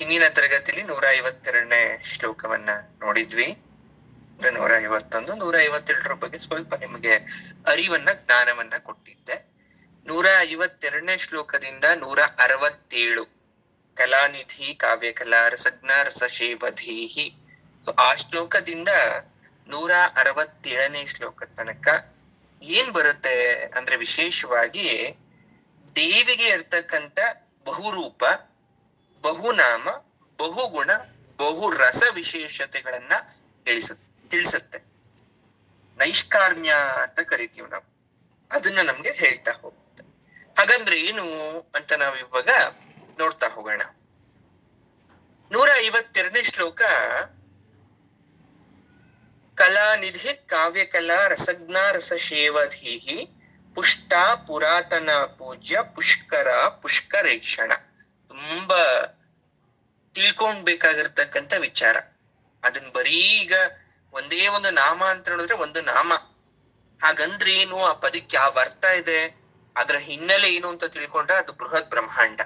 ಹಿಂದಿನ ತರಗತಿಯಲ್ಲಿ 152ನೇ ಶ್ಲೋಕವನ್ನ ನೋಡಿದ್ವಿ. 151, 152 ಬಗ್ಗೆ ಸ್ವಲ್ಪ ನಿಮಗೆ ಜ್ಞಾನವನ್ನ ಕೊಟ್ಟಿದ್ದೆ. 152ನೇ ಶ್ಲೋಕದಿಂದ 167 ಕಲಾನಿಧಿ ಕಾವ್ಯಕಲಾ ರಸಜ್ಞ ರಸಶೇವಧೀಹಿ. ಸೊ ಆ ಶ್ಲೋಕದಿಂದ 167ನೇ ಶ್ಲೋಕ ತನಕ ಏನ್ ಬರುತ್ತೆ ಅಂದ್ರೆ, ವಿಶೇಷವಾಗಿ ದೇವಿಗೆ ಇರ್ತಕ್ಕಂಥ ಬಹುರೂಪ, ಬಹುನಾಮ, ಬಹುಗುಣ, ಬಹು ರಸ ವಿಶೇಷತೆಗಳನ್ನ ತಿಳಿಸುತ್ತೆ. ನೈಷ್ಕಾರ್ಮ್ಯ ಅಂತ ಕರಿತೀವಿ ನಾವು, ಅದನ್ನ ನಮ್ಗೆ ಹೇಳ್ತಾ ಹೋಗುತ್ತೆ. ಹಾಗಂದ್ರೆ ಏನು ಅಂತ ನಾವು ಇವಾಗ ನೋಡ್ತಾ ಹೋಗೋಣ. 152ನೇ ಶ್ಲೋಕ ಕಲಾನಿಧಿ ಕಾವ್ಯಕಲಾ ರಸಜ್ಞ ರಸಶೇವಧೀಹಿ ಪುಷ್ಟ ಪುರಾತನ ಪೂಜ್ಯ ಪುಷ್ಕರ ಪುಷ್ಕರೇಕ್ಷಣ. ತುಂಬಾ ತಿಳ್ಕೊಂಡ್ಬೇಕಾಗಿರ್ತಕ್ಕಂಥ ವಿಚಾರ. ಅದನ್ನ ಬರೀ ಈಗ ಒಂದೇ ಒಂದು ನಾಮ ಅಂತ ನೋಡಿದ್ರೆ ಒಂದು ನಾಮ, ಹಾಗಂದ್ರೆ ಏನು, ಆ ಪದಕ್ಕೆ ಯಾವ ಅರ್ಥ ಇದೆ, ಅದರ ಹಿನ್ನೆಲೆ ಏನು ಅಂತ ತಿಳ್ಕೊಂಡ್ರೆ ಅದು ಬೃಹತ್ ಬ್ರಹ್ಮಾಂಡ.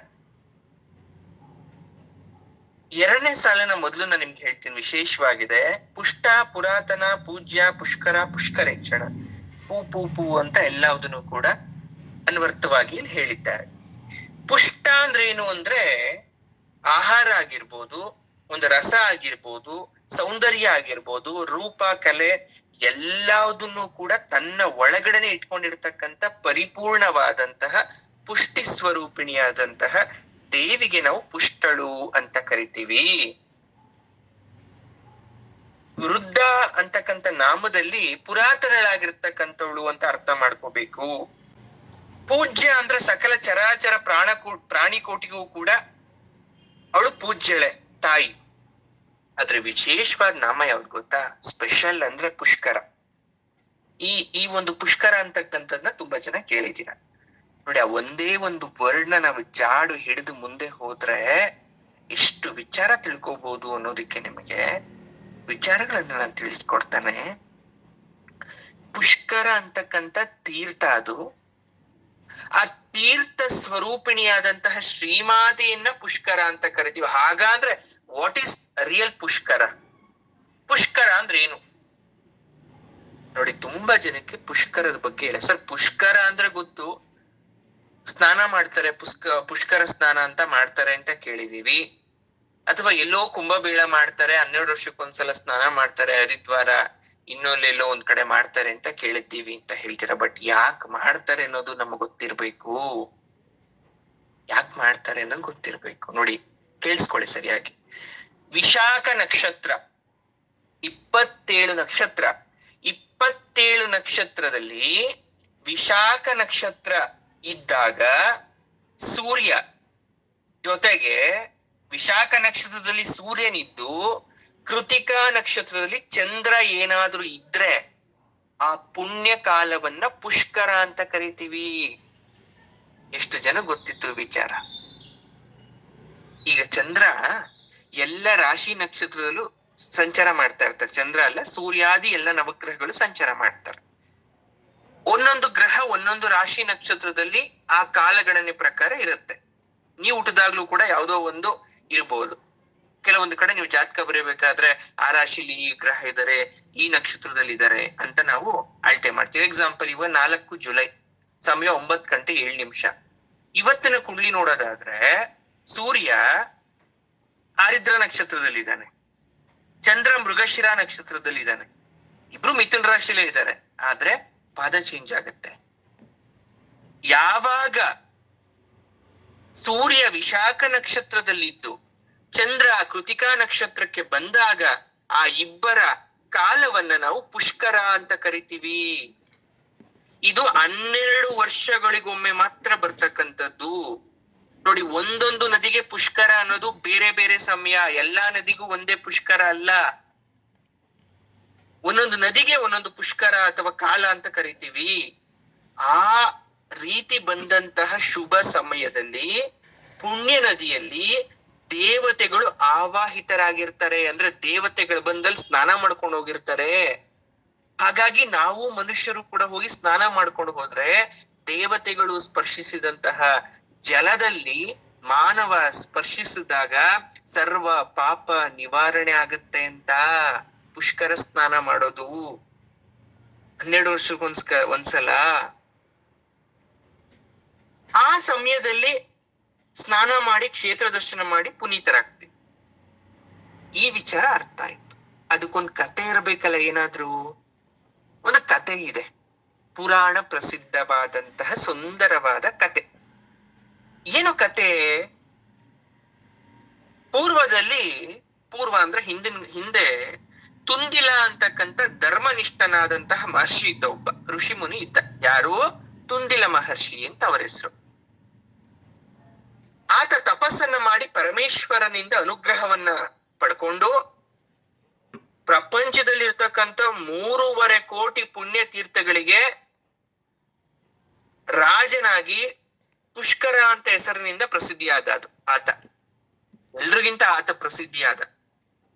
ಎರಡನೇ ಸಾಲನ ಮೊದಲು ನಾನು ನಿಮ್ಗೆ ಹೇಳ್ತೀನಿ, ವಿಶೇಷವಾಗಿದೆ. ಪುಷ್ಟ ಪುರಾತನ ಪೂಜ್ಯ ಪುಷ್ಕರ ಪುಷ್ಕರೇಕ್ಷಣ. ಪೂ ಪೂ ಪೂ ಅಂತ ಎಲ್ಲದನ್ನು ಕೂಡ ಅನ್ವರ್ಥವಾಗಿ ಹೇಳಿದ್ದಾರೆ. ಪುಷ್ಟ ಅಂದ್ರೆ ಏನು ಅಂದ್ರೆ ಆಹಾರ ಆಗಿರ್ಬೋದು, ಒಂದು ರಸ ಆಗಿರ್ಬೋದು, ಸೌಂದರ್ಯ ಆಗಿರ್ಬೋದು, ರೂಪ ಕಲೆ ಎಲ್ಲದನ್ನು ಕೂಡ ತನ್ನ ಒಳಗಡೆನೆ ಇಟ್ಕೊಂಡಿರ್ತಕ್ಕಂಥ ಪರಿಪೂರ್ಣವಾದಂತಹ ಪುಷ್ಟಿ ಸ್ವರೂಪಿಣಿಯಾದಂತಹ ದೇವಿಗೆ ನಾವು ಪುಷ್ಟಳು ಅಂತ ಕರಿತೀವಿ. ವೃದ್ಧ ಅಂತಕ್ಕಂಥ ನಾಮದಲ್ಲಿ ಪುರಾತನಳಾಗಿರ್ತಕ್ಕಂಥವಳು ಅಂತ ಅರ್ಥ ಮಾಡ್ಕೋಬೇಕು. ಪೂಜ್ಯ ಅಂದ್ರೆ ಸಕಲ ಚರಾಚರ ಪ್ರಾಣಿ ಕೋಟಿಗೂ ಕೂಡ ಅವಳು ಪೂಜ್ಯಳೆ, ತಾಯಿ. ಆದ್ರೆ ವಿಶೇಷವಾದ ನಾಮ ಯಾವ್ದು ಗೊತ್ತಾ? ಸ್ಪೆಷಲ್ ಅಂದ್ರೆ ಪುಷ್ಕರ. ಈ ಒಂದು ಪುಷ್ಕರ ಅಂತಕ್ಕಂಥದ್ನ ತುಂಬಾ ಜನ ಕೇಳಿದ್ದೀರ ನೋಡಿ. ಆ ಒಂದೇ ಒಂದು ವರ್ಡ್ನ ನಾವು ಜಾಡು ಹಿಡಿದು ಮುಂದೆ ಹೋದ್ರೆ ಎಷ್ಟು ವಿಚಾರ ತಿಳ್ಕೋಬಹುದು ಅನ್ನೋದಕ್ಕೆ ನಿಮಗೆ ವಿಚಾರಗಳನ್ನ ನಾನು ತಿಳಿಸ್ಕೊಡ್ತಾನೆ. ಪುಷ್ಕರ ಅಂತಕ್ಕಂಥ ತೀರ್ಥ, ಅದು ಆ ತೀರ್ಥ ಸ್ವರೂಪಿಣಿಯಾದಂತಹ ಶ್ರೀಮಾತೆಯನ್ನ ಪುಷ್ಕರ ಅಂತ ಕರಿತೀವಿ. ಹಾಗಾದ್ರೆ what is real Pushkara? Pushkara ಅಂದ್ರೆ ಏನು ನೋಡಿ. ತುಂಬಾ ಜನಕ್ಕೆ ಪುಷ್ಕರದ ಬಗ್ಗೆ ಇಲ್ಲ. ಸರ್ ಪುಷ್ಕರ ಅಂದ್ರೆ ಗೊತ್ತು, ಸ್ನಾನ ಮಾಡ್ತಾರೆ, ಪುಷ್ಕರ ಸ್ನಾನ ಅಂತ ಮಾಡ್ತಾರೆ ಅಂತ ಕೇಳಿದೀವಿ. ಅಥವಾ ಎಲ್ಲೋ ಕುಂಭಮೇಳ ಮಾಡ್ತಾರೆ, 12 ವರ್ಷಕ್ಕೊಂದ್ಸಲ ಸ್ನಾನ ಮಾಡ್ತಾರೆ, ಹರಿದ್ವಾರ ಇನ್ನೊಂದೆಲ್ಲೋ ಒಂದ್ ಕಡೆ ಮಾಡ್ತಾರೆ ಅಂತ ಕೇಳಿದ್ದೀವಿ ಅಂತ ಹೇಳ್ತೀರಾ. ಬಟ್ ಯಾಕೆ ಮಾಡ್ತಾರೆ ಅನ್ನೋದು ನಮಗ್ ಗೊತ್ತಿರ್ಬೇಕು. ಯಾಕೆ ಮಾಡ್ತಾರೆ ಅನ್ನೋದು ಗೊತ್ತಿರ್ಬೇಕು. ನೋಡಿ ಕೇಳಿಸ್ಕೊಳ್ಳಿ ಸರಿಯಾಗಿ. ವಿಶಾಖ ನಕ್ಷತ್ರ 27 ನಕ್ಷತ್ರ, 27 ನಕ್ಷತ್ರದಲ್ಲಿ ವಿಶಾಖ ನಕ್ಷತ್ರ ಇದ್ದಾಗ ಸೂರ್ಯ ಜೊತೆಗೆ, ವಿಶಾಖ ನಕ್ಷತ್ರದಲ್ಲಿ ಸೂರ್ಯನಿದ್ದು ಕೃತಿಕಾ ನಕ್ಷತ್ರದಲ್ಲಿ ಚಂದ್ರ ಏನಾದ್ರೂ ಇದ್ರೆ ಆ ಪುಣ್ಯ ಕಾಲವನ್ನ ಪುಷ್ಕರ ಅಂತ ಕರಿತೀವಿ. ಎಷ್ಟು ಜನ ಗೊತ್ತಿತ್ತು ವಿಚಾರ? ಈಗ ಚಂದ್ರ ಎಲ್ಲ ರಾಶಿ ನಕ್ಷತ್ರದಲ್ಲೂ ಸಂಚಾರ ಮಾಡ್ತಾ ಇರ್ತಾರೆ. ಚಂದ್ರ ಅಲ್ಲ, ಸೂರ್ಯಾದಿ ಎಲ್ಲ ನವಗ್ರಹಗಳು ಸಂಚಾರ ಮಾಡ್ತಾರೆ. ಒಂದೊಂದು ಗ್ರಹ ಒಂದೊಂದು ರಾಶಿ ನಕ್ಷತ್ರದಲ್ಲಿ ಆ ಕಾಲಗಣನೆ ಪ್ರಕಾರ ಇರುತ್ತೆ. ನೀವು ಹುಟ್ಟಿದಾಗ್ಲೂ ಕೂಡ ಯಾವುದೋ ಒಂದು ಇರ್ಬೋದು. ಕೆಲವೊಂದು ಕಡೆ ನೀವು ಜಾತಕ ಬರೀಬೇಕಾದ್ರೆ ಆ ರಾಶಿಲಿ ಈ ಗ್ರಹ ಇದ್ದಾರೆ, ಈ ನಕ್ಷತ್ರದಲ್ಲಿ ಇದ್ದಾರೆ ಅಂತ ನಾವು ಅಳತೆ ಮಾಡ್ತೀವಿ. ಎಕ್ಸಾಂಪಲ್, 4 ಜುಲೈ ಸಮಯ 9:07. ಇವತ್ತಿನ ಕುಂಡ್ಲಿ ನೋಡೋದಾದ್ರೆ ಸೂರ್ಯ ಆರಿದ್ರ ನಕ್ಷತ್ರದಲ್ಲಿ ಇದ್ದಾನೆ, ಚಂದ್ರ ಮೃಗಶಿರ ನಕ್ಷತ್ರದಲ್ಲಿ ಇದ್ದಾನೆ. ಇಬ್ರು ಮಿಥುನ ರಾಶಿಲೇ ಇದ್ದಾರೆ, ಆದ್ರೆ ಪಾದ ಚೇಂಜ್ ಆಗುತ್ತೆ. ಯಾವಾಗ ಸೂರ್ಯ ವಿಶಾಖ ನಕ್ಷತ್ರದಲ್ಲಿದ್ದು ಚಂದ್ರ ಕೃತಿಕಾ ನಕ್ಷತ್ರಕ್ಕೆ ಬಂದಾಗ ಆ ಇಬ್ಬರ ಕಾಲವನ್ನ ನಾವು ಪುಷ್ಕರ ಅಂತ ಕರಿತೀವಿ. ಇದು 12 ವರ್ಷಗಳಿಗೊಮ್ಮೆ ಮಾತ್ರ ಬರ್ತಕ್ಕಂಥದ್ದು. ನೋಡಿ, ಒಂದೊಂದು ನದಿಗೆ ಪುಷ್ಕರ ಅನ್ನೋದು ಬೇರೆ ಬೇರೆ ಸಮಯ. ಎಲ್ಲಾ ನದಿಗೂ ಒಂದೇ ಪುಷ್ಕರ ಅಲ್ಲ. ಒಂದೊಂದು ನದಿಗೆ ಒಂದೊಂದು ಪುಷ್ಕರ ಅಥವಾ ಕಾಲ ಅಂತ ಕರಿತೀವಿ. ಆ ರೀತಿ ಬಂದಂತಹ ಶುಭ ಸಮಯದಲ್ಲಿ ಪುಣ್ಯ ನದಿಯಲ್ಲಿ ದೇವತೆಗಳು ಆವಾಹಿತರಾಗಿರ್ತಾರೆ. ಅಂದ್ರೆ ದೇವತೆಗಳು ಬಂದಲ್ಲಿ ಸ್ನಾನ ಮಾಡ್ಕೊಂಡು ಹೋಗಿರ್ತಾರೆ. ಹಾಗಾಗಿ ನಾವು ಮನುಷ್ಯರು ಕೂಡ ಹೋಗಿ ಸ್ನಾನ ಮಾಡ್ಕೊಂಡು ಹೋದ್ರೆ ದೇವತೆಗಳು ಸ್ಪರ್ಶಿಸಿದಂತಹ ಜಲದಲ್ಲಿ ಮಾನವ ಸ್ಪರ್ಶಿಸಿದಾಗ ಸರ್ವ ಪಾಪ ನಿವಾರಣೆ ಆಗುತ್ತೆ ಅಂತ ಪುಷ್ಕರ ಸ್ನಾನ ಮಾಡೋದು 12 ವರ್ಷಕ್ಕೊಂದ್ಸಲ. ಆ ಸಮಯದಲ್ಲಿ ಸ್ನಾನ ಮಾಡಿ ಕ್ಷೇತ್ರ ದರ್ಶನ ಮಾಡಿ ಪುನೀತರಾಗ್ತೀವಿ. ಈ ವಿಚಾರ ಅರ್ಥ ಆಯ್ತು. ಅದಕ್ಕೊಂದು ಕತೆ ಇರಬೇಕಲ್ಲ, ಏನಾದ್ರೂ ಒಂದು ಕತೆ ಇದೆ, ಪುರಾಣ ಪ್ರಸಿದ್ಧವಾದಂತಹ ಸುಂದರವಾದ ಕತೆ. ಏನು ಕತೆ? ಪೂರ್ವ ಅಂದ್ರೆ ಹಿಂದೆ ತುಂದಿಲ ಅಂತಕ್ಕಂಥ ಧರ್ಮನಿಷ್ಠನಾದಂತಹ ಮಹರ್ಷಿ ಇದ್ದ, ಒಬ್ಬ ಋಷಿ ಮುನಿ ಇದ್ದ. ಯಾರು? ತುಂದಿಲ ಮಹರ್ಷಿ ಅಂತ ಅವರ ಹೆಸರು. ಆತ ತಪಸ್ಸನ್ನ ಮಾಡಿ ಪರಮೇಶ್ವರನಿಂದ ಅನುಗ್ರಹವನ್ನ ಪಡ್ಕೊಂಡು ಪ್ರಪಂಚದಲ್ಲಿರ್ತಕ್ಕಂಥ 3.5 ಕೋಟಿ ಪುಣ್ಯ ತೀರ್ಥಗಳಿಗೆ ರಾಜನಾಗಿ ಪುಷ್ಕರ ಅಂತ ಹೆಸರಿನಿಂದ ಪ್ರಸಿದ್ಧಿಯಾದ ಆತ. ಎಲ್ರಿಗಿಂತ ಆತ ಪ್ರಸಿದ್ಧಿಯಾದ.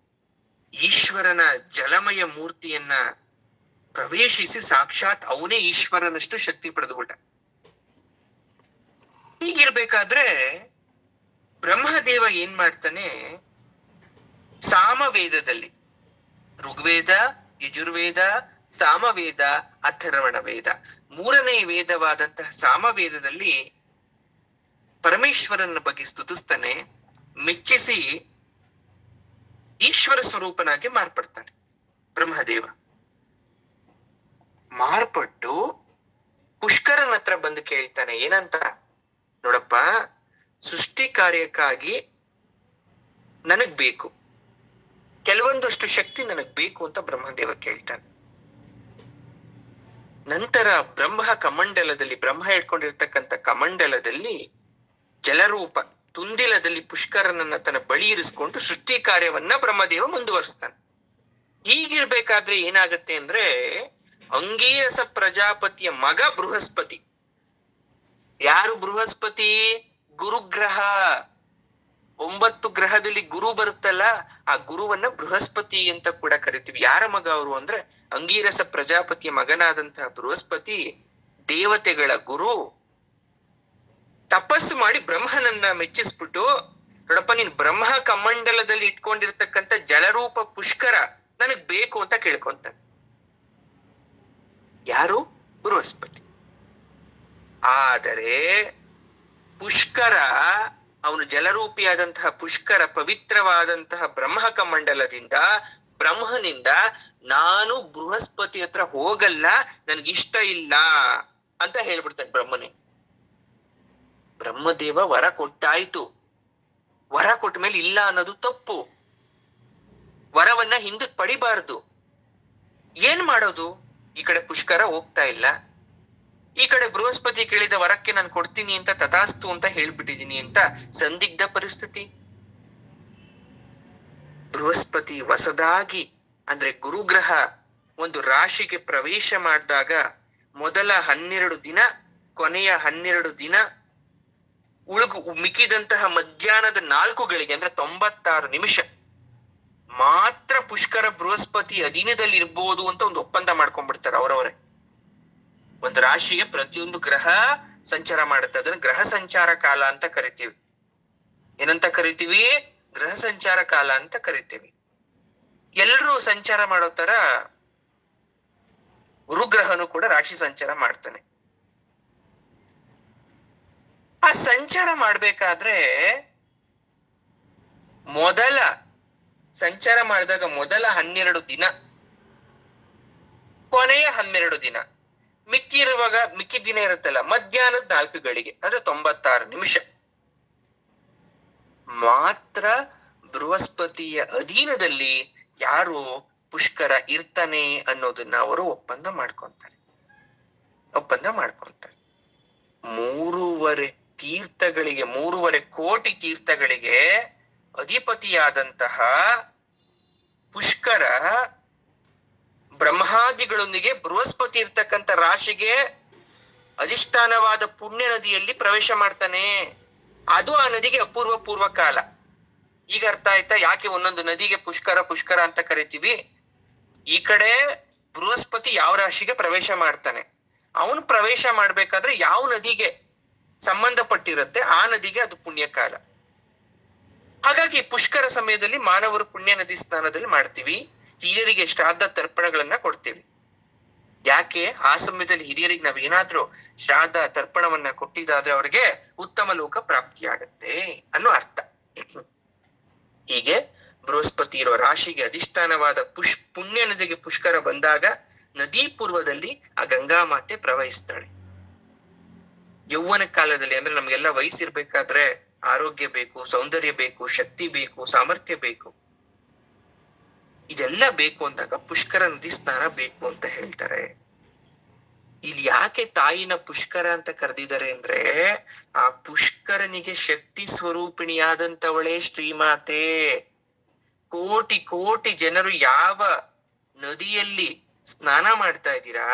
ಈಶ್ವರನ ಜಲಮಯ ಮೂರ್ತಿಯನ್ನ ಪ್ರವೇಶಿಸಿ ಸಾಕ್ಷಾತ್ ಅವನೇ ಈಶ್ವರನಷ್ಟು ಶಕ್ತಿ ಪಡೆದುಬಿಟ್ಟ. ಹೀಗಿರ್ಬೇಕಾದ್ರೆ ಬ್ರಹ್ಮದೇವ ಏನ್ ಮಾಡ್ತಾನೆ, ಸಾಮವೇದದಲ್ಲಿ ಋಗ್ವೇದ, ಯಜುರ್ವೇದ, ಸಾಮವೇದ, ಅಥರ್ವಣ ವೇದ, 3ನೇ ವೇದವಾದಂತಹ ಸಾಮವೇದದಲ್ಲಿ ಪರಮೇಶ್ವರನ ಬಗ್ಗೆ ಸ್ತುತಿಸ್ತಾನೆ. ಮೆಚ್ಚಿಸಿ ಈಶ್ವರ ಸ್ವರೂಪನಾಗಿ ಮಾರ್ಪಡ್ತಾನೆ ಬ್ರಹ್ಮದೇವ. ಮಾರ್ಪಟ್ಟು ಪುಷ್ಕರನ ಹತ್ರ ಬಂದು ಕೇಳ್ತಾನೆ, ಏನಂತ? ನೋಡಪ್ಪ, ಸೃಷ್ಟಿ ಕಾರ್ಯಕ್ಕಾಗಿ ನನಗ್ ಬೇಕು, ಕೆಲವೊಂದಷ್ಟು ಶಕ್ತಿ ನನಗ್ ಬೇಕು ಅಂತ ಬ್ರಹ್ಮದೇವ ಕೇಳ್ತಾನೆ. ನಂತರ ಬ್ರಹ್ಮ ಇಟ್ಕೊಂಡಿರ್ತಕ್ಕಂಥ ಕಮಂಡಲದಲ್ಲಿ ಜಲರೂಪ ತುಂದಿಲದಲ್ಲಿ ಪುಷ್ಕರನನ್ನ ತನ್ನ ಬಳಿ ಇರಿಸ್ಕೊಂಡು ಸೃಷ್ಟಿ ಕಾರ್ಯವನ್ನ ಬ್ರಹ್ಮದೇವ ಮುಂದುವರಿಸ್ತಾನೆ. ಹೀಗಿರ್ಬೇಕಾದ್ರೆ ಏನಾಗತ್ತೆ ಅಂದ್ರೆ, ಅಂಗೀರಸ ಪ್ರಜಾಪತಿಯ ಮಗ ಬೃಹಸ್ಪತಿ. ಯಾರು ಬೃಹಸ್ಪತಿ? ಗುರುಗ್ರಹ. 9 ಗ್ರಹದಲ್ಲಿ ಗುರು ಬರುತ್ತಲ್ಲ, ಆ ಗುರುವನ್ನ ಬೃಹಸ್ಪತಿ ಅಂತ ಕೂಡ ಕರಿತೀವಿ. ಯಾರ ಮಗ ಅವರು ಅಂದ್ರೆ ಅಂಗೀರಸ ಪ್ರಜಾಪತಿಯ ಮಗನಾದಂತಹ ಬೃಹಸ್ಪತಿ, ದೇವತೆಗಳ ಗುರು. ತಪಸ್ಸು ಮಾಡಿ ಬ್ರಹ್ಮನನ್ನ ಮೆಚ್ಚಿಸ್ಬಿಟ್ಟು, ನೋಡಪ್ಪ, ನೀನ್ ಬ್ರಹ್ಮ ಕಮಂಡಲದಲ್ಲಿ ಇಟ್ಕೊಂಡಿರ್ತಕ್ಕಂಥ ಜಲರೂಪ ಪುಷ್ಕರ ನನಗ್ ಬೇಕು ಅಂತ ಕೇಳ್ಕೊಂತಾನೆ. ಯಾರು? ಬೃಹಸ್ಪತಿ. ಆದರೆ ಪುಷ್ಕರ, ಅವನು ಜಲರೂಪಿಯಾದಂತಹ ಪುಷ್ಕರ ಪವಿತ್ರವಾದಂತಹ ಬ್ರಹ್ಮ ಕಮಂಡಲದಿಂದ, ಬ್ರಹ್ಮನಿಂದ ನಾನು ಬೃಹಸ್ಪತಿ ಹತ್ರ ಹೋಗಲ್ಲ, ನನ್ಗಿಷ್ಟ ಇಲ್ಲ ಅಂತ ಹೇಳ್ಬಿಡ್ತಾನೆ ಬ್ರಹ್ಮನೇ. ಬ್ರಹ್ಮದೇವ ವರ ಕೊಟ್ಟಾಯ್ತು. ವರ ಕೊಟ್ಟ ಮೇಲೆ ಇಲ್ಲ ಅನ್ನೋದು ತಪ್ಪು. ವರವನ್ನ ಹಿಂದಕ್ ಪಡಿಬಾರ್ದು. ಏನ್ ಮಾಡೋದು? ಈ ಕಡೆ ಪುಷ್ಕರ ಹೋಗ್ತಾ ಇಲ್ಲ, ಈ ಕಡೆ ಬೃಹಸ್ಪತಿ ಕೇಳಿದ ವರಕ್ಕೆ ನಾನು ಕೊಡ್ತೀನಿ ಅಂತ ತಥಾಸ್ತು ಅಂತ ಹೇಳ್ಬಿಟ್ಟಿದೀನಿ ಅಂತ ಸಂದಿಗ್ಧ ಪರಿಸ್ಥಿತಿ. ಬೃಹಸ್ಪತಿ ಹೊಸದಾಗಿ ಅಂದ್ರೆ ಗುರುಗ್ರಹ ಒಂದು ರಾಶಿಗೆ ಪ್ರವೇಶ ಮಾಡಿದಾಗ ಮೊದಲ 12 ದಿನ, ಕೊನೆಯ 12 ದಿನ, ಮಿಕ್ಕಿದಂತಹ ಮಧ್ಯಾಹ್ನದ 4 ಗಳಿಗೆ ಅಂದ್ರೆ 96 ನಿಮಿಷ ಮಾತ್ರ ಪುಷ್ಕರ ಬೃಹಸ್ಪತಿ ಅಧೀನದಲ್ಲಿ ಇರ್ಬೋದು ಅಂತ ಒಂದು ಒಪ್ಪಂದ ಮಾಡ್ಕೊಂಡ್ಬಿಡ್ತಾರೆ ಅವರವರೇ. ಒಂದು ರಾಶಿಗೆ ಪ್ರತಿಯೊಂದು ಗ್ರಹ ಸಂಚಾರ ಮಾಡುತ್ತೆ, ಅದನ್ನ ಗ್ರಹ ಸಂಚಾರ ಕಾಲ ಅಂತ ಕರಿತೀವಿ. ಏನಂತ ಕರಿತೀವಿ? ಗ್ರಹ ಸಂಚಾರ ಕಾಲ ಅಂತ ಕರಿತೀವಿ. ಎಲ್ಲರೂ ಸಂಚಾರ ಮಾಡೋ ತರ ಗುರುಗ್ರಹನು ಕೂಡ ರಾಶಿ ಸಂಚಾರ ಮಾಡ್ತಾನೆ. ಆ ಸಂಚಾರ ಮಾಡ್ಬೇಕಾದ್ರೆ ಸಂಚಾರ ಮಾಡಿದಾಗ ಮೊದಲ 12 ದಿನ, ಕೊನೆಯ 12 ದಿನ, ಮಿಕ್ಕಿ ದಿನ ಇರುತ್ತಲ್ಲ, ಮಧ್ಯಾಹ್ನದ 4 ಗಳಿಗೆ ಅಂದ್ರೆ 96 ನಿಮಿಷ ಮಾತ್ರ ಬೃಹಸ್ಪತಿಯ ಅಧೀನದಲ್ಲಿ ಯಾರು ಪುಷ್ಕರ ಇರ್ತಾನೆ ಅನ್ನೋದನ್ನ ಅವರು ಒಪ್ಪಂದ ಮಾಡ್ಕೊಂತಾರೆ. 3.5 ತೀರ್ಥಗಳಿಗೆ, 3.5 ಕೋಟಿ ತೀರ್ಥಗಳಿಗೆ ಅಧಿಪತಿಯಾದಂತಹ ಪುಷ್ಕರ ಬ್ರಹ್ಮಾದಿಗಳೊಂದಿಗೆ ಬೃಹಸ್ಪತಿ ಇರ್ತಕ್ಕಂಥ ರಾಶಿಗೆ ಅಧಿಷ್ಠಾನವಾದ ಪುಣ್ಯ ನದಿಯಲ್ಲಿ ಪ್ರವೇಶ ಮಾಡ್ತಾನೆ. ಅದು ಆ ನದಿಗೆ ಅಪೂರ್ವ ಕಾಲ. ಈಗ ಅರ್ಥ ಆಯ್ತಾ ಯಾಕೆ ಒಂದೊಂದು ನದಿಗೆ ಪುಷ್ಕರ ಅಂತ ಕರಿತೀವಿ? ಈ ಕಡೆ ಬೃಹಸ್ಪತಿ ಯಾವ ರಾಶಿಗೆ ಪ್ರವೇಶ ಮಾಡ್ತಾನೆ, ಅವನು ಪ್ರವೇಶ ಮಾಡ್ಬೇಕಾದ್ರೆ ಯಾವ ನದಿಗೆ ಸಂಬಂಧಪಟ್ಟಿರುತ್ತೆ ಆ ನದಿಗೆ ಅದು ಪುಣ್ಯಕಾಲ. ಹಾಗಾಗಿ ಪುಷ್ಕರ ಸಮಯದಲ್ಲಿ ಮಾನವರು ಪುಣ್ಯ ನದಿ ಸ್ನಾನದಲ್ಲಿ ಮಾಡ್ತೀವಿ, ಹಿರಿಯರಿಗೆ ಶ್ರಾದ್ದ ತರ್ಪಣಗಳನ್ನ ಕೊಡ್ತೀವಿ. ಯಾಕೆ? ಆ ಸಮಯದಲ್ಲಿ ಹಿರಿಯರಿಗೆ ನಾವೇನಾದ್ರೂ ಶ್ರಾದ್ದ ತರ್ಪಣವನ್ನ ಕೊಟ್ಟಿದ್ದಾದ್ರೆ ಅವ್ರಿಗೆ ಉತ್ತಮ ಲೋಕ ಪ್ರಾಪ್ತಿಯಾಗತ್ತೆ ಅನ್ನೋ ಅರ್ಥ. ಹೀಗೆ ಬೃಹಸ್ಪತಿ ಇರೋ ರಾಶಿಗೆ ಅಧಿಷ್ಠಾನವಾದ ಪುಣ್ಯ ನದಿಗೆ ಪುಷ್ಕರ ಬಂದಾಗ ನದಿ ಪೂರ್ವದಲ್ಲಿ ಆ ಗಂಗಾ ಮಾತೆ ಪ್ರವಹಿಸ್ತಾಳೆ. ಯೌವನ ಕಾಲದಲ್ಲಿ ಅಂದ್ರೆ ನಮ್ಗೆಲ್ಲ ವಯಸ್ಸಿರ್ಬೇಕಾದ್ರೆ ಆರೋಗ್ಯ ಬೇಕು, ಸೌಂದರ್ಯ ಬೇಕು, ಶಕ್ತಿ ಬೇಕು, ಸಾಮರ್ಥ್ಯ ಬೇಕು. ಇದೆಲ್ಲ ಬೇಕು ಅಂದಾಗ ಪುಷ್ಕರ ನದಿ ಸ್ನಾನ ಬೇಕು ಅಂತ ಹೇಳ್ತಾರೆ. ಇಲ್ಲಿ ಯಾಕೆ ತಾಯಿನ ಪುಷ್ಕರ ಅಂತ ಕರೆದಿದ್ದಾರೆ ಅಂದ್ರೆ, ಆ ಪುಷ್ಕರನಿಗೆ ಶಕ್ತಿ ಸ್ವರೂಪಿಣಿಯಾದಂತವಳೇ ಶ್ರೀಮಾತೆ. ಕೋಟಿ ಕೋಟಿ ಜನರು ಯಾವ ನದಿಯಲ್ಲಿ ಸ್ನಾನ ಮಾಡ್ತಾ ಇದ್ದೀರಾ,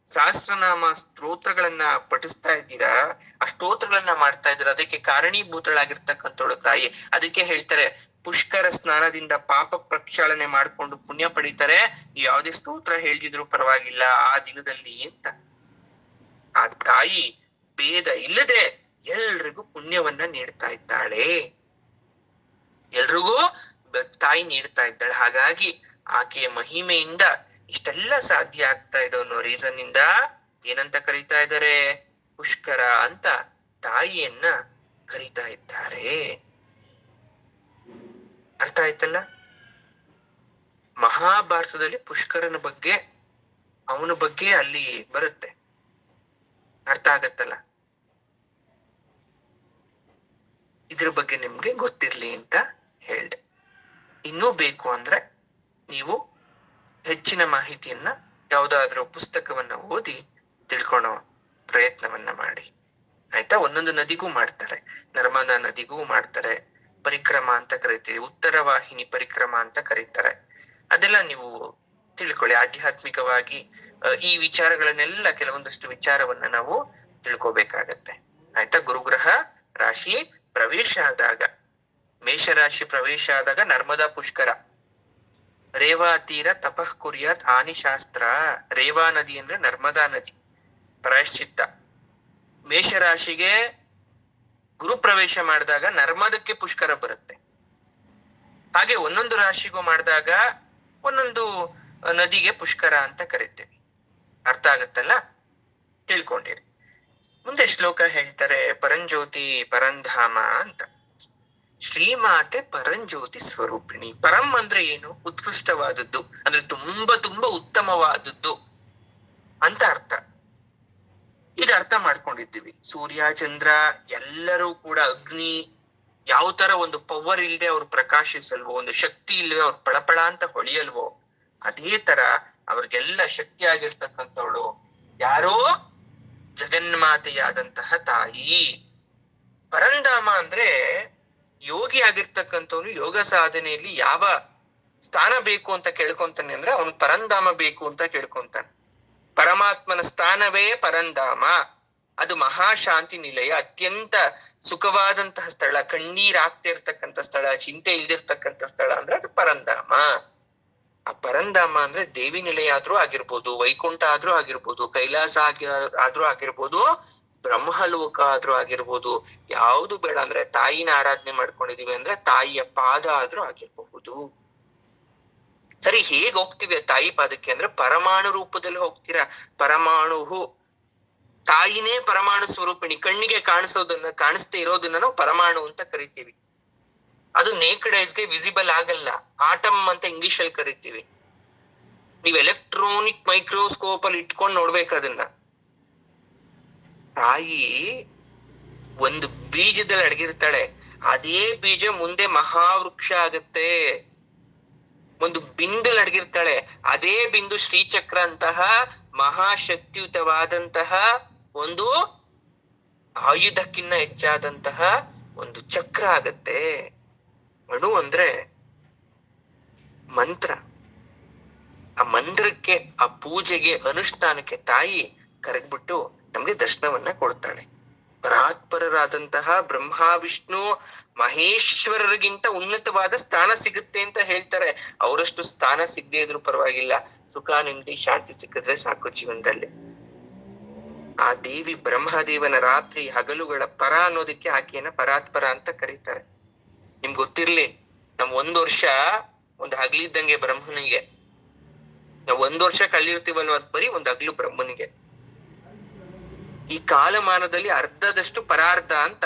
ಸಹಸ್ರನಾಮ ಸ್ತೋತ್ರಗಳನ್ನ ಪಠಿಸ್ತಾ ಇದ್ದೀರಾ, ಆ ಸ್ತೋತ್ರಗಳನ್ನ ಮಾಡ್ತಾ ಇದ್ದೀರಾ, ಅದಕ್ಕೆ ಕಾರಣೀಭೂತಳಾಗಿರ್ತಕ್ಕಂಥವಳು ತಾಯಿ. ಅದಕ್ಕೆ ಹೇಳ್ತಾರೆ ಪುಷ್ಕರ ಸ್ನಾನದಿಂದ ಪಾಪ ಪ್ರಕ್ಷಾಳನೆ ಮಾಡ್ಕೊಂಡು ಪುಣ್ಯ ಪಡಿತಾರೆ, ಯಾವುದೇ ಸ್ತೋತ್ರ ಹೇಳ್ದಿದ್ರು ಪರವಾಗಿಲ್ಲ ಆ ದಿನದಲ್ಲಿ ಅಂತ. ಆ ತಾಯಿ ಭೇದ ಇಲ್ಲದೆ ಎಲ್ರಿಗೂ ಪುಣ್ಯವನ್ನ ನೀಡ್ತಾ ಇದ್ದಾಳೆ, ಎಲ್ರಿಗೂ ತಾಯಿ ನೀಡ್ತಾ ಇದ್ದಾಳೆ. ಹಾಗಾಗಿ ಆಕೆಯ ಮಹಿಮೆಯಿಂದ ಇಷ್ಟೆಲ್ಲ ಸಾಧ್ಯ ಆಗ್ತಾ ಇದೆ ಅನ್ನೋ ರೀಸನ್ ಇಂದ ಏನಂತ ಕರೀತಾ ಇದ್ದಾರೆ? ಪುಷ್ಕರ ಅಂತ ತಾಯಿಯನ್ನ ಕರೀತಾ ಇದ್ದಾರೆ. ಅರ್ಥ ಆಯ್ತಲ್ಲ? ಮಹಾಭಾರತದಲ್ಲಿ ಪುಷ್ಕರನ ಬಗ್ಗೆ, ಅವನ ಬಗ್ಗೆ ಅಲ್ಲಿ ಬರುತ್ತೆ. ಅರ್ಥ ಆಗತ್ತಲ್ಲ? ಇದ್ರ ಬಗ್ಗೆ ನಿಮ್ಗೆ ಗೊತ್ತಿರ್ಲಿ ಅಂತ ಹೇಳ್ದೆ. ಇನ್ನೂ ಬೇಕು ಅಂದ್ರೆ ನೀವು ಹೆಚ್ಚಿನ ಮಾಹಿತಿಯನ್ನ ಯಾವ್ದಾದ್ರೂ ಪುಸ್ತಕವನ್ನ ಓದಿ ತಿಳ್ಕೊಳ್ಳೋ ಪ್ರಯತ್ನವನ್ನ ಮಾಡಿ. ಆಯ್ತಾ? ಒಂದೊಂದು ನದಿಗೂ ಮಾಡ್ತಾರೆ, ನರ್ಮದಾ ನದಿಗೂ ಮಾಡ್ತಾರೆ, ಪರಿಕ್ರಮ ಅಂತ ಕರೀತೀವಿ, ಉತ್ತರ ವಾಹಿನಿ ಪರಿಕ್ರಮ ಅಂತ ಕರೀತಾರೆ. ಅದೆಲ್ಲ ನೀವು ತಿಳ್ಕೊಳ್ಳಿ. ಆಧ್ಯಾತ್ಮಿಕವಾಗಿ ಈ ವಿಚಾರಗಳನ್ನೆಲ್ಲ, ಕೆಲವೊಂದಷ್ಟು ವಿಚಾರವನ್ನ ನಾವು ತಿಳ್ಕೊಬೇಕಾಗತ್ತೆ. ಆಯ್ತಾ? ಗುರುಗ್ರಹ ರಾಶಿ ಪ್ರವೇಶ ಆದಾಗ, ಮೇಷರಾಶಿ ಪ್ರವೇಶ ಆದಾಗ ನರ್ಮದಾ ಪುಷ್ಕರ, ರೇವಾ ತೀರ ತಪಃ ಕುರ್ಯಾತ್ ಆನಿಶಾಸ್ತ್ರ. ರೇವಾ ನದಿ ಅಂದ್ರೆ ನರ್ಮದಾ ನದಿ, ಪ್ರಾಯಶ್ಚಿತ್ತ. ಮೇಷರಾಶಿಗೆ ಗುರು ಪ್ರವೇಶ ಮಾಡಿದಾಗ ನರ್ಮದಕ್ಕೆ ಪುಷ್ಕರ ಬರುತ್ತೆ. ಹಾಗೆ ಒಂದೊಂದು ರಾಶಿಗೂ ಮಾಡಿದಾಗ ಒಂದೊಂದು ನದಿಗೆ ಪುಷ್ಕರ ಅಂತ ಕರಿತೇವೆ. ಅರ್ಥ ಆಗತ್ತಲ್ಲ? ತಿಳ್ಕೊಂಡಿರಿ. ಮುಂದೆ ಶ್ಲೋಕ ಹೇಳ್ತಾರೆ, ಪರಂಜ್ಯೋತಿ ಪರಂಧಾಮ ಅಂತ. ಶ್ರೀಮಾತೆ ಪರಂಜ್ಯೋತಿ ಸ್ವರೂಪಿಣಿ. ಪರಂ ಅಂದ್ರೆ ಏನು? ಉತ್ಕೃಷ್ಟವಾದದ್ದು, ಅಂದ್ರೆ ತುಂಬಾ ತುಂಬಾ ಉತ್ತಮವಾದದ್ದು ಅಂತ ಅರ್ಥ. ಇದು ಅರ್ಥ ಮಾಡ್ಕೊಂಡಿದ್ದೀವಿ. ಸೂರ್ಯ ಚಂದ್ರ ಎಲ್ಲರೂ ಕೂಡ, ಅಗ್ನಿ ಯಾವ ತರ ಒಂದು ಪವರ್ ಇಲ್ಲದೆ ಅವ್ರು ಪ್ರಕಾಶಿಸಲ್ವೋ, ಒಂದು ಶಕ್ತಿ ಇಲ್ವೇ ಅವ್ರು ಪಳಪಳ ಅಂತ ಹೊಳೆಯಲ್ವೋ, ಅದೇ ತರ ಅವ್ರಿಗೆಲ್ಲ ಶಕ್ತಿ ಆಗಿರ್ತಕ್ಕಂಥವಳು ಯಾರೋ? ಜಗನ್ಮಾತೆಯಾದಂತಹ ತಾಯಿ. ಪರಂಧಾಮ ಅಂದ್ರೆ ಯೋಗಿ ಆಗಿರ್ತಕ್ಕಂಥವ್ನು ಯೋಗ ಸಾಧನೆಯಲ್ಲಿ ಯಾವ ಸ್ಥಾನ ಬೇಕು ಅಂತ ಕೇಳ್ಕೊಂತಾನೆ ಅಂದ್ರೆ ಅವನು ಪರಂಧಾಮ ಬೇಕು ಅಂತ ಕೇಳ್ಕೊಂತಾನೆ. ಪರಮಾತ್ಮನ ಸ್ಥಾನವೇ ಪರಂಧಾಮ. ಅದು ಮಹಾಶಾಂತಿ ನಿಲಯ, ಅತ್ಯಂತ ಸುಖವಾದಂತಹ ಸ್ಥಳ, ಕಣ್ಣೀರಾಗ್ತಾ ಇರ್ತಕ್ಕಂಥ ಸ್ಥಳ, ಚಿಂತೆ ಇಲ್ದಿರ್ತಕ್ಕಂಥ ಸ್ಥಳ ಅಂದ್ರೆ ಅದು ಪರಂಧಾಮ. ಆ ಪರಂಧಾಮ ಅಂದ್ರೆ ದೇವಿ ನಿಲಯ ಆದ್ರೂ ಆಗಿರ್ಬೋದು, ವೈಕುಂಠ ಆದ್ರೂ ಆಗಿರ್ಬೋದು, ಕೈಲಾಸ ಆದ್ರೂ ಆಗಿರ್ಬೋದು, ಬ್ರಹ್ಮಲೋಕ ಆದ್ರೂ ಆಗಿರ್ಬೋದು. ಯಾವುದು ಬೇಡ ಅಂದ್ರೆ ತಾಯಿನ ಆರಾಧನೆ ಮಾಡ್ಕೊಂಡಿದೀವಿ ಅಂದ್ರೆ ತಾಯಿಯ ಪಾದ ಆದ್ರೂ ಆಗಿರಬಹುದು. ಸರಿ, ಹೇಗ್ ಹೋಗ್ತಿವಿ ತಾಯಿ ಪಾದಕ್ಕೆ ಅಂದ್ರೆ ಪರಮಾಣು ರೂಪದಲ್ಲಿ ಹೋಗ್ತೀರಾ. ಪರಮಾಣು ತಾಯಿನೇ ಪರಮಾಣು ಸ್ವರೂಪಿಣಿ. ಕಣ್ಣಿಗೆ ಕಾಣಿಸ್ತಾ ಇರೋದನ್ನ ನಾವು ಪರಮಾಣು ಅಂತ ಕರಿತೀವಿ. ಅದು ನೇಕೆಡ್ ಐಸ್ಗೆ ವಿಸಿಬಲ್ ಆಗಲ್ಲ, ಆಟಮ್ ಅಂತ ಇಂಗ್ಲಿಷ್ ಅಲ್ಲಿ ಕರಿತೀವಿ. ನೀವು ಎಲೆಕ್ಟ್ರಾನಿಕ್ ಮೈಕ್ರೋಸ್ಕೋಪ್ ಅಲ್ಲಿ ಇಟ್ಕೊಂಡು ನೋಡ್ಬೇಕು ಅದನ್ನ. ತಾಯಿ ಒಂದು ಬೀಜದಲ್ಲಿ ಅಡಗಿರ್ತಾಳೆ, ಅದೇ ಬೀಜ ಮುಂದೆ ಮಹಾವೃಕ್ಷ ಆಗತ್ತೆ. ಒಂದು ಬಿಂದುಲ್ ಅಡಗಿರ್ತಾಳೆ, ಅದೇ ಬಿಂದು ಶ್ರೀಚಕ್ರ ಅಂತಹ ಮಹಾಶಕ್ತಿಯುತವಾದಂತಹ ಒಂದು ಆಯುಧಕ್ಕಿನ್ನ ಹೆಚ್ಚಾದಂತಹ ಒಂದು ಚಕ್ರ ಆಗತ್ತೆ. ಅಣು ಅಂದ್ರೆ ಮಂತ್ರ. ಆ ಮಂತ್ರಕ್ಕೆ, ಆ ಪೂಜೆಗೆ, ಅನುಷ್ಠಾನಕ್ಕೆ ತಾಯಿ ಕರಗ್ಬಿಟ್ಟು ನಮ್ಗೆ ದರ್ಶನವನ್ನ ಕೊಡ್ತಾಳೆ. ಪರಾತ್ಪರರಾದಂತಹ ಬ್ರಹ್ಮ ವಿಷ್ಣು ಮಹೇಶ್ವರರಿಗಿಂತ ಉನ್ನತವಾದ ಸ್ಥಾನ ಸಿಗುತ್ತೆ ಅಂತ ಹೇಳ್ತಾರೆ. ಅವರಷ್ಟು ಸ್ಥಾನ ಸಿಗದೆ ಇದ್ರು ಪರವಾಗಿಲ್ಲ, ಸುಖ ನೆಮ್ಮದಿ ಶಾಂತಿ ಸಿಕ್ಕಿದ್ರೆ ಸಾಕು ಜೀವನದಲ್ಲಿ. ಆ ದೇವಿ ಬ್ರಹ್ಮದೇವನ ರಾತ್ರಿ ಹಗಲುಗಳ ಪರ ಅನ್ನೋದಕ್ಕೆ ಆಕೆಯನ್ನ ಪರಾತ್ಪರ ಅಂತ ಕರೀತಾರೆ. ನಿಮ್ಗೆ ಗೊತ್ತಿರ್ಲಿ, ನಮ್ 1 ವರ್ಷ ಒಂದು ಹಗ್ಲಿದ್ದಂಗೆ ಬ್ರಹ್ಮನಿಗೆ. ನಾವ್ 1 ವರ್ಷ ಕಳ್ಳಿರ್ತೀವಲ್ವ, ಅದ್ ಬರೀ ಒಂದು ಹಗ್ಲು ಬ್ರಹ್ಮನಿಗೆ. ಈ ಕಾಲಮಾನದಲ್ಲಿ ಅರ್ಧದಷ್ಟು ಪರಾರ್ಧ ಅಂತ,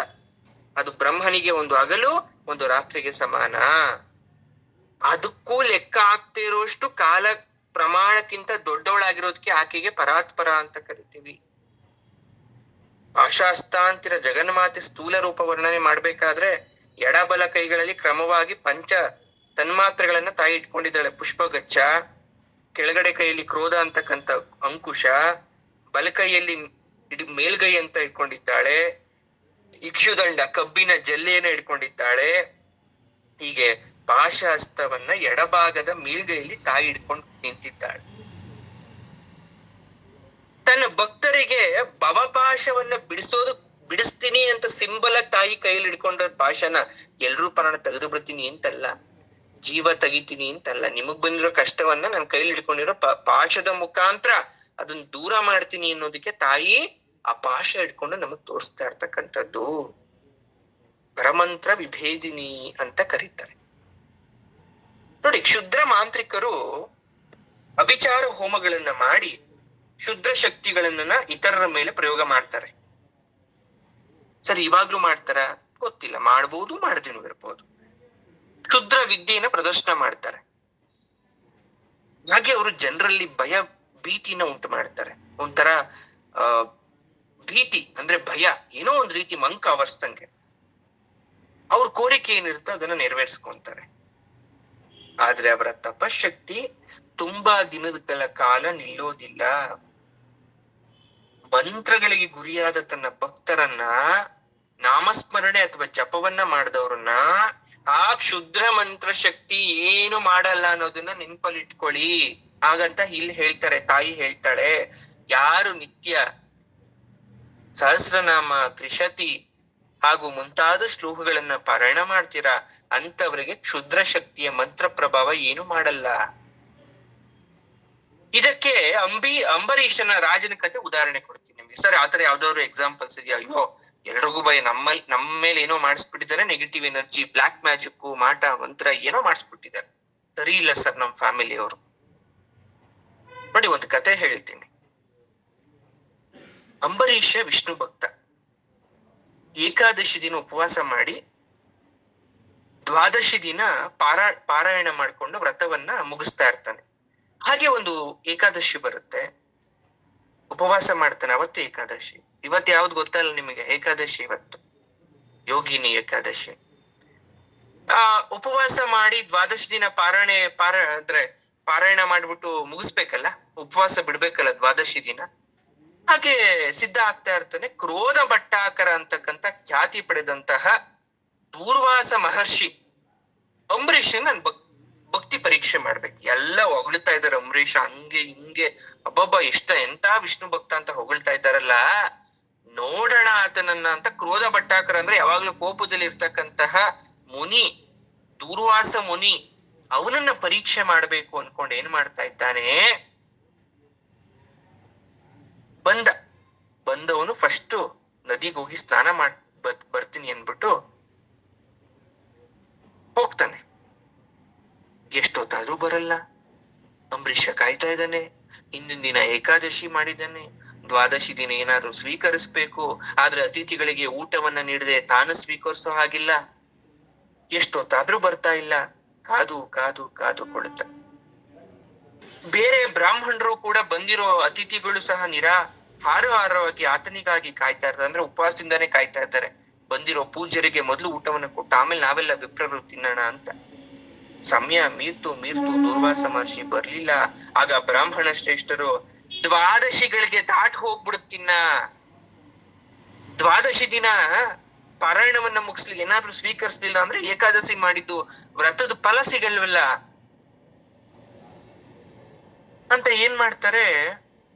ಅದು ಬ್ರಹ್ಮನಿಗೆ ಒಂದು ಹಗಲು ಒಂದು ರಾತ್ರಿಗೆ ಸಮಾನ. ಅದಕ್ಕೂ ಲೆಕ್ಕ ಆಗ್ತಾ ಇರುವಷ್ಟು ಕಾಲ ಪ್ರಮಾಣಕ್ಕಿಂತ ದೊಡ್ಡವಳಾಗಿರೋದಕ್ಕೆ ಆಕೆಗೆ ಪರಾತ್ಪರ ಅಂತ ಕರಿತೀವಿ. ಆಶಾಸ್ತಾಂತಿರ ಜಗನ್ಮಾತೆ ಸ್ಥೂಲ ರೂಪ ವರ್ಣನೆ ಮಾಡ್ಬೇಕಾದ್ರೆ ಎಡಬಲ ಕೈಗಳಲ್ಲಿ ಕ್ರಮವಾಗಿ ಪಂಚ ತನ್ಮಾತ್ರೆಗಳನ್ನ ತಾಯಿ ಇಟ್ಕೊಂಡಿದ್ದಾಳೆ. ಪುಷ್ಪಗಚ್ಚ, ಕೆಳಗಡೆ ಕೈಯಲ್ಲಿ ಕ್ರೋಧ ಅಂತಕ್ಕಂಥ ಅಂಕುಶ, ಬಲಕೈಯಲ್ಲಿ ಮೇಲ್ಗೈ ಅಂತ ಇಟ್ಕೊಂಡಿದ್ದಾಳೆ, ಇಕ್ಷುದಂಡ ಕಬ್ಬಿನ ಜಲ್ಲೆಯನ್ನ ಇಟ್ಕೊಂಡಿದ್ದಾಳೆ. ಹೀಗೆ ಪಾಶಹಸ್ತವನ್ನ ಎಡಭಾಗದ ಮೇಲ್ಗೈಯಲ್ಲಿ ತಾಯಿ ಇಟ್ಕೊಂಡು ನಿಂತಿದ್ದಾಳೆ. ತನ್ನ ಭಕ್ತರಿಗೆ ಭವಪಾಶವನ್ನ ಬಿಡಿಸ್ತೀನಿ ಅಂತ ಸಿಂಬಲ ತಾಯಿ ಕೈಯಲ್ಲಿ ಹಿಡ್ಕೊಂಡ ಪಾಶನ ಎಲ್ರೂ ಪ್ರಾಣ ತೆಗೆದು ಬಿಡ್ತೀನಿ ಅಂತಲ್ಲ, ಜೀವ ತೆಗಿತೀನಿ ಅಂತಲ್ಲ, ನಿಮಗ್ ಬಂದಿರೋ ಕಷ್ಟವನ್ನ ನನ್ನ ಕೈಲಿ ಹಿಡ್ಕೊಂಡಿರೋ ಪಾಶದ ಮುಖಾಂತರ ಅದನ್ನ ದೂರ ಮಾಡ್ತೀನಿ ಅನ್ನೋದಕ್ಕೆ ತಾಯಿ ಆ ಪಾಶ ಹಿಡ್ಕೊಂಡು ನಮಗ್ ತೋರಿಸ್ತಾ ಇರ್ತಕ್ಕಂಥದ್ದು. ಪರಮಂತ್ರ ವಿಭೇದಿನಿ ಅಂತ ಕರೀತಾರೆ. ನೋಡಿ, ಕ್ಷುದ್ರ ಮಾಂತ್ರಿಕರು ಅಭಿಚಾರ ಹೋಮಗಳನ್ನ ಮಾಡಿ ಶುದ್ರ ಶಕ್ತಿಗಳನ್ನ ಇತರರ ಮೇಲೆ ಪ್ರಯೋಗ ಮಾಡ್ತಾರೆ. ಸರಿ, ಇವಾಗ್ಲೂ ಮಾಡ್ತಾರ ಗೊತ್ತಿಲ್ಲ, ಮಾಡ್ಬೋದು, ಮಾಡದೇನು ಇರ್ಬೋದು. ಕ್ಷುದ್ರ ವಿದ್ಯೆಯನ್ನ ಪ್ರದರ್ಶನ ಮಾಡ್ತಾರೆ. ಹಾಗೆ ಅವರು ಜನರಲ್ಲಿ ಭಯ ಭೀತಿನ ಉಂಟು ಮಾಡ್ತಾರೆ. ಒಂಥರ ಭೀತಿ ಅಂದ್ರೆ ಭಯ, ಏನೋ ಒಂದ್ ರೀತಿ ಮಂಕ ಆವರಿಸ್ದಂಗೆ. ಅವ್ರ ಕೋರಿಕೆ ಏನಿರುತ್ತೋ ಅದನ್ನ ನೆರವೇರಿಸ್ಕೊಂತಾರೆ. ಆದ್ರೆ ಅವರ ತಪಶಕ್ತಿ ತುಂಬಾ ದಿನಗಳ ಕಾಲ ನಿಲ್ಲೋದಿಲ್ಲ. ಮಂತ್ರಗಳಿಗೆ ಗುರಿಯಾದ ತನ್ನ ಭಕ್ತರನ್ನ, ನಾಮಸ್ಮರಣೆ ಅಥವಾ ಜಪವನ್ನ ಮಾಡಿದವ್ರನ್ನ ಆ ಕ್ಷುದ್ರ ಮಂತ್ರ ಶಕ್ತಿ ಏನು ಮಾಡಲ್ಲ ಅನ್ನೋದನ್ನ ನೆನ್ಪಲ್ಲಿಟ್ಕೊಳ್ಳಿ. ಹಾಗಂತ ಇಲ್ಲಿ ಹೇಳ್ತಾರೆ, ತಾಯಿ ಹೇಳ್ತಾಳೆ, ಯಾರು ನಿತ್ಯ ಸಹಸ್ರನಾಮ, ತ್ರಿಶತಿ ಹಾಗೂ ಮುಂತಾದ ಶ್ಲೋಕಗಳನ್ನ ಪಾರಾಯಣ ಮಾಡ್ತೀರಾ ಅಂತವರಿಗೆ ಕ್ಷುದ್ರ ಶಕ್ತಿಯ ಮಂತ್ರ ಪ್ರಭಾವ ಏನು ಮಾಡಲ್ಲ. ಇದಕ್ಕೆ ಅಂಬರೀಷನ ರಾಜನ ಕತೆ ಉದಾಹರಣೆ ಕೊಡ್ತೀನಿ ನಿಮ್ಗೆ. ಸರ್, ಆತರ ಯಾವ್ದಾದ್ರು ಎಕ್ಸಾಂಪಲ್ಸ್ ಇದೆಯಾ? ಅಯ್ಯೋ, ಎಲ್ರಿಗೂ ಭಯ, ನಮ್ಮ ಮೇಲೆ ಏನೋ ಮಾಡಿಸ್ಬಿಟ್ಟಿದ್ದಾರೆ, ನೆಗೆಟಿವ್ ಎನರ್ಜಿ, ಬ್ಲಾಕ್ ಮ್ಯಾಜಿಕ್, ಮಾಟ ಮಂತ್ರ ಏನೋ ಮಾಡಿಸ್ಬಿಟ್ಟಿದ್ದಾರೆ. ಸರಿ ಇಲ್ಲ ಸರ್, ನಮ್ ಫ್ಯಾಮಿಲಿಯವರು. ನೋಡಿ, ಒಂದು ಕತೆ ಹೇಳ್ತೀನಿ. ಅಂಬರೀಷ ವಿಷ್ಣು ಭಕ್ತ. ಏಕಾದಶಿ ದಿನ ಉಪವಾಸ ಮಾಡಿ ದ್ವಾದಶಿ ದಿನ ಪಾರಾಯಣ ಮಾಡ್ಕೊಂಡು ವ್ರತವನ್ನ ಮುಗಿಸ್ತಾ ಇರ್ತಾನೆ. ಹಾಗೆ ಒಂದು ಏಕಾದಶಿ ಬರುತ್ತೆ, ಉಪವಾಸ ಮಾಡ್ತಾನೆ. ಅವತ್ತು ಏಕಾದಶಿ. ಇವತ್ತು ಯಾವ್ದು ಗೊತ್ತಲ್ಲ ನಿಮಗೆ? ಏಕಾದಶಿ ಇವತ್ತು ಯೋಗಿನಿ ಏಕಾದಶಿ. ಉಪವಾಸ ಮಾಡಿ ದ್ವಾದಶಿ ದಿನ ಪಾರಾಯಣ ಮಾಡ್ಬಿಟ್ಟು ಮುಗಿಸ್ಬೇಕಲ್ಲ, ಉಪವಾಸ ಬಿಡ್ಬೇಕಲ್ಲ ದ್ವಾದಶಿ ದಿನ. ಹಾಗೆ ಸಿದ್ಧ ಆಗ್ತಾ ಇರ್ತಾನೆ. ಕ್ರೋಧ ಭಟ್ಟಾಕರ ಅಂತಕ್ಕಂಥ ಖ್ಯಾತಿ ಪಡೆದಂತಹ ದೂರ್ವಾಸ ಮಹರ್ಷಿ ಅಂಬರೀಷನ್ ನನ್ ಭಕ್ತಿ ಪರೀಕ್ಷೆ ಮಾಡ್ಬೇಕು. ಎಲ್ಲ ಹೊಗಳ್ತಾ ಇದಾರೆ, ಅಂಬರೀಷ ಹಂಗೆ ಹಿಂಗೆ, ಅಬ್ಬಬ್ಬ ಎಂತ ವಿಷ್ಣು ಭಕ್ತ ಅಂತ ಹೊಗಳ್ತಾ ಇದ್ದಾರಲ್ಲ, ನೋಡೋಣ ಆತನನ್ನ ಅಂತ. ಕ್ರೋಧ ಭಟ್ಟಾಕರ ಅಂದ್ರೆ ಯಾವಾಗ್ಲೂ ಕೋಪದಲ್ಲಿ ಇರ್ತಕ್ಕಂತಹ ಮುನಿ, ದೂರ್ವಾಸ ಮುನಿ. ಅವನನ್ನ ಪರೀಕ್ಷೆ ಮಾಡ್ಬೇಕು ಅನ್ಕೊಂಡು ಏನ್ ಮಾಡ್ತಾ ಇದ್ದಾನೆ, ಬಂದವನು ಫಸ್ಟ್ ನದಿಗೆ ಹೋಗಿ ಸ್ನಾನ ಬರ್ತೀನಿ ಅನ್ಬಿಟ್ಟು ಹೋಗ್ತಾನೆ. ಎಷ್ಟೊತ್ತಾದ್ರೂ ಬರಲ್ಲ. ಅಂಬರೀಷ ಕಾಯ್ತಾ ಇದ್ದಾನೆ. ಹಿಂದಿನ ದಿನ ಏಕಾದಶಿ ಮಾಡಿದ್ದಾನೆ, ದ್ವಾದಶಿ ದಿನ ಏನಾದ್ರು ಸ್ವೀಕರಿಸ್ಬೇಕು, ಆದ್ರೆ ಅತಿಥಿಗಳಿಗೆ ಊಟವನ್ನ ನೀಡದೆ ತಾನು ಸ್ವೀಕರಿಸೋ ಹಾಗಿಲ್ಲ. ಎಷ್ಟೊತ್ತಾದ್ರೂ ಬರ್ತಾ ಇಲ್ಲ. ಕಾದು ಕಾದು ಕಾದು ಕೊಡುತ್ತ. ಬೇರೆ ಬ್ರಾಹ್ಮಣರು ಕೂಡ ಬಂದಿರೋ ಅತಿಥಿಗಳು ಸಹ ಹಾರವಾಗಿ ಆತನಿಗಾಗಿ ಕಾಯ್ತಾ ಇರ್ತಾರೆ. ಅಂದ್ರೆ ಉಪವಾಸದಿಂದಾನೇ ಕಾಯ್ತಾ ಇದ್ದಾರೆ. ಬಂದಿರೋ ಪೂಜ್ಯರಿಗೆ ಮೊದಲು ಊಟವನ್ನ ಕೊಟ್ಟು ಆಮೇಲೆ ನಾವೆಲ್ಲ ವಿಪ್ರರು ತಿನ್ನೋಣ ಅಂತ. ಸಮಯ ಮೀರ್ತು ದೂರ್ವಾಸ ಮಹರ್ಷಿ ಬರ್ಲಿಲ್ಲ. ಆಗ ಬ್ರಾಹ್ಮಣ ಶ್ರೇಷ್ಠರು, ದ್ವಾದಶಿಗಳಿಗೆ ದಾಟ್ ಹೋಗ್ಬಿಡುತ್ತಿನ್ನ, ದ್ವಾದಶಿ ದಿನ ಪಾರಾಯಣವನ್ನ ಮುಗಿಸ್ಲಿ, ಏನಾದ್ರೂ ಸ್ವೀಕರಿಸ್ಲಿಲ್ಲ ಅಂದ್ರೆ ಏಕಾದಶಿ ಮಾಡಿದ್ದು ವ್ರತದ ಫಲ ಸಿಗಲ್ವಲ್ಲ ಅಂತ ಏನ್ ಮಾಡ್ತಾರೆ,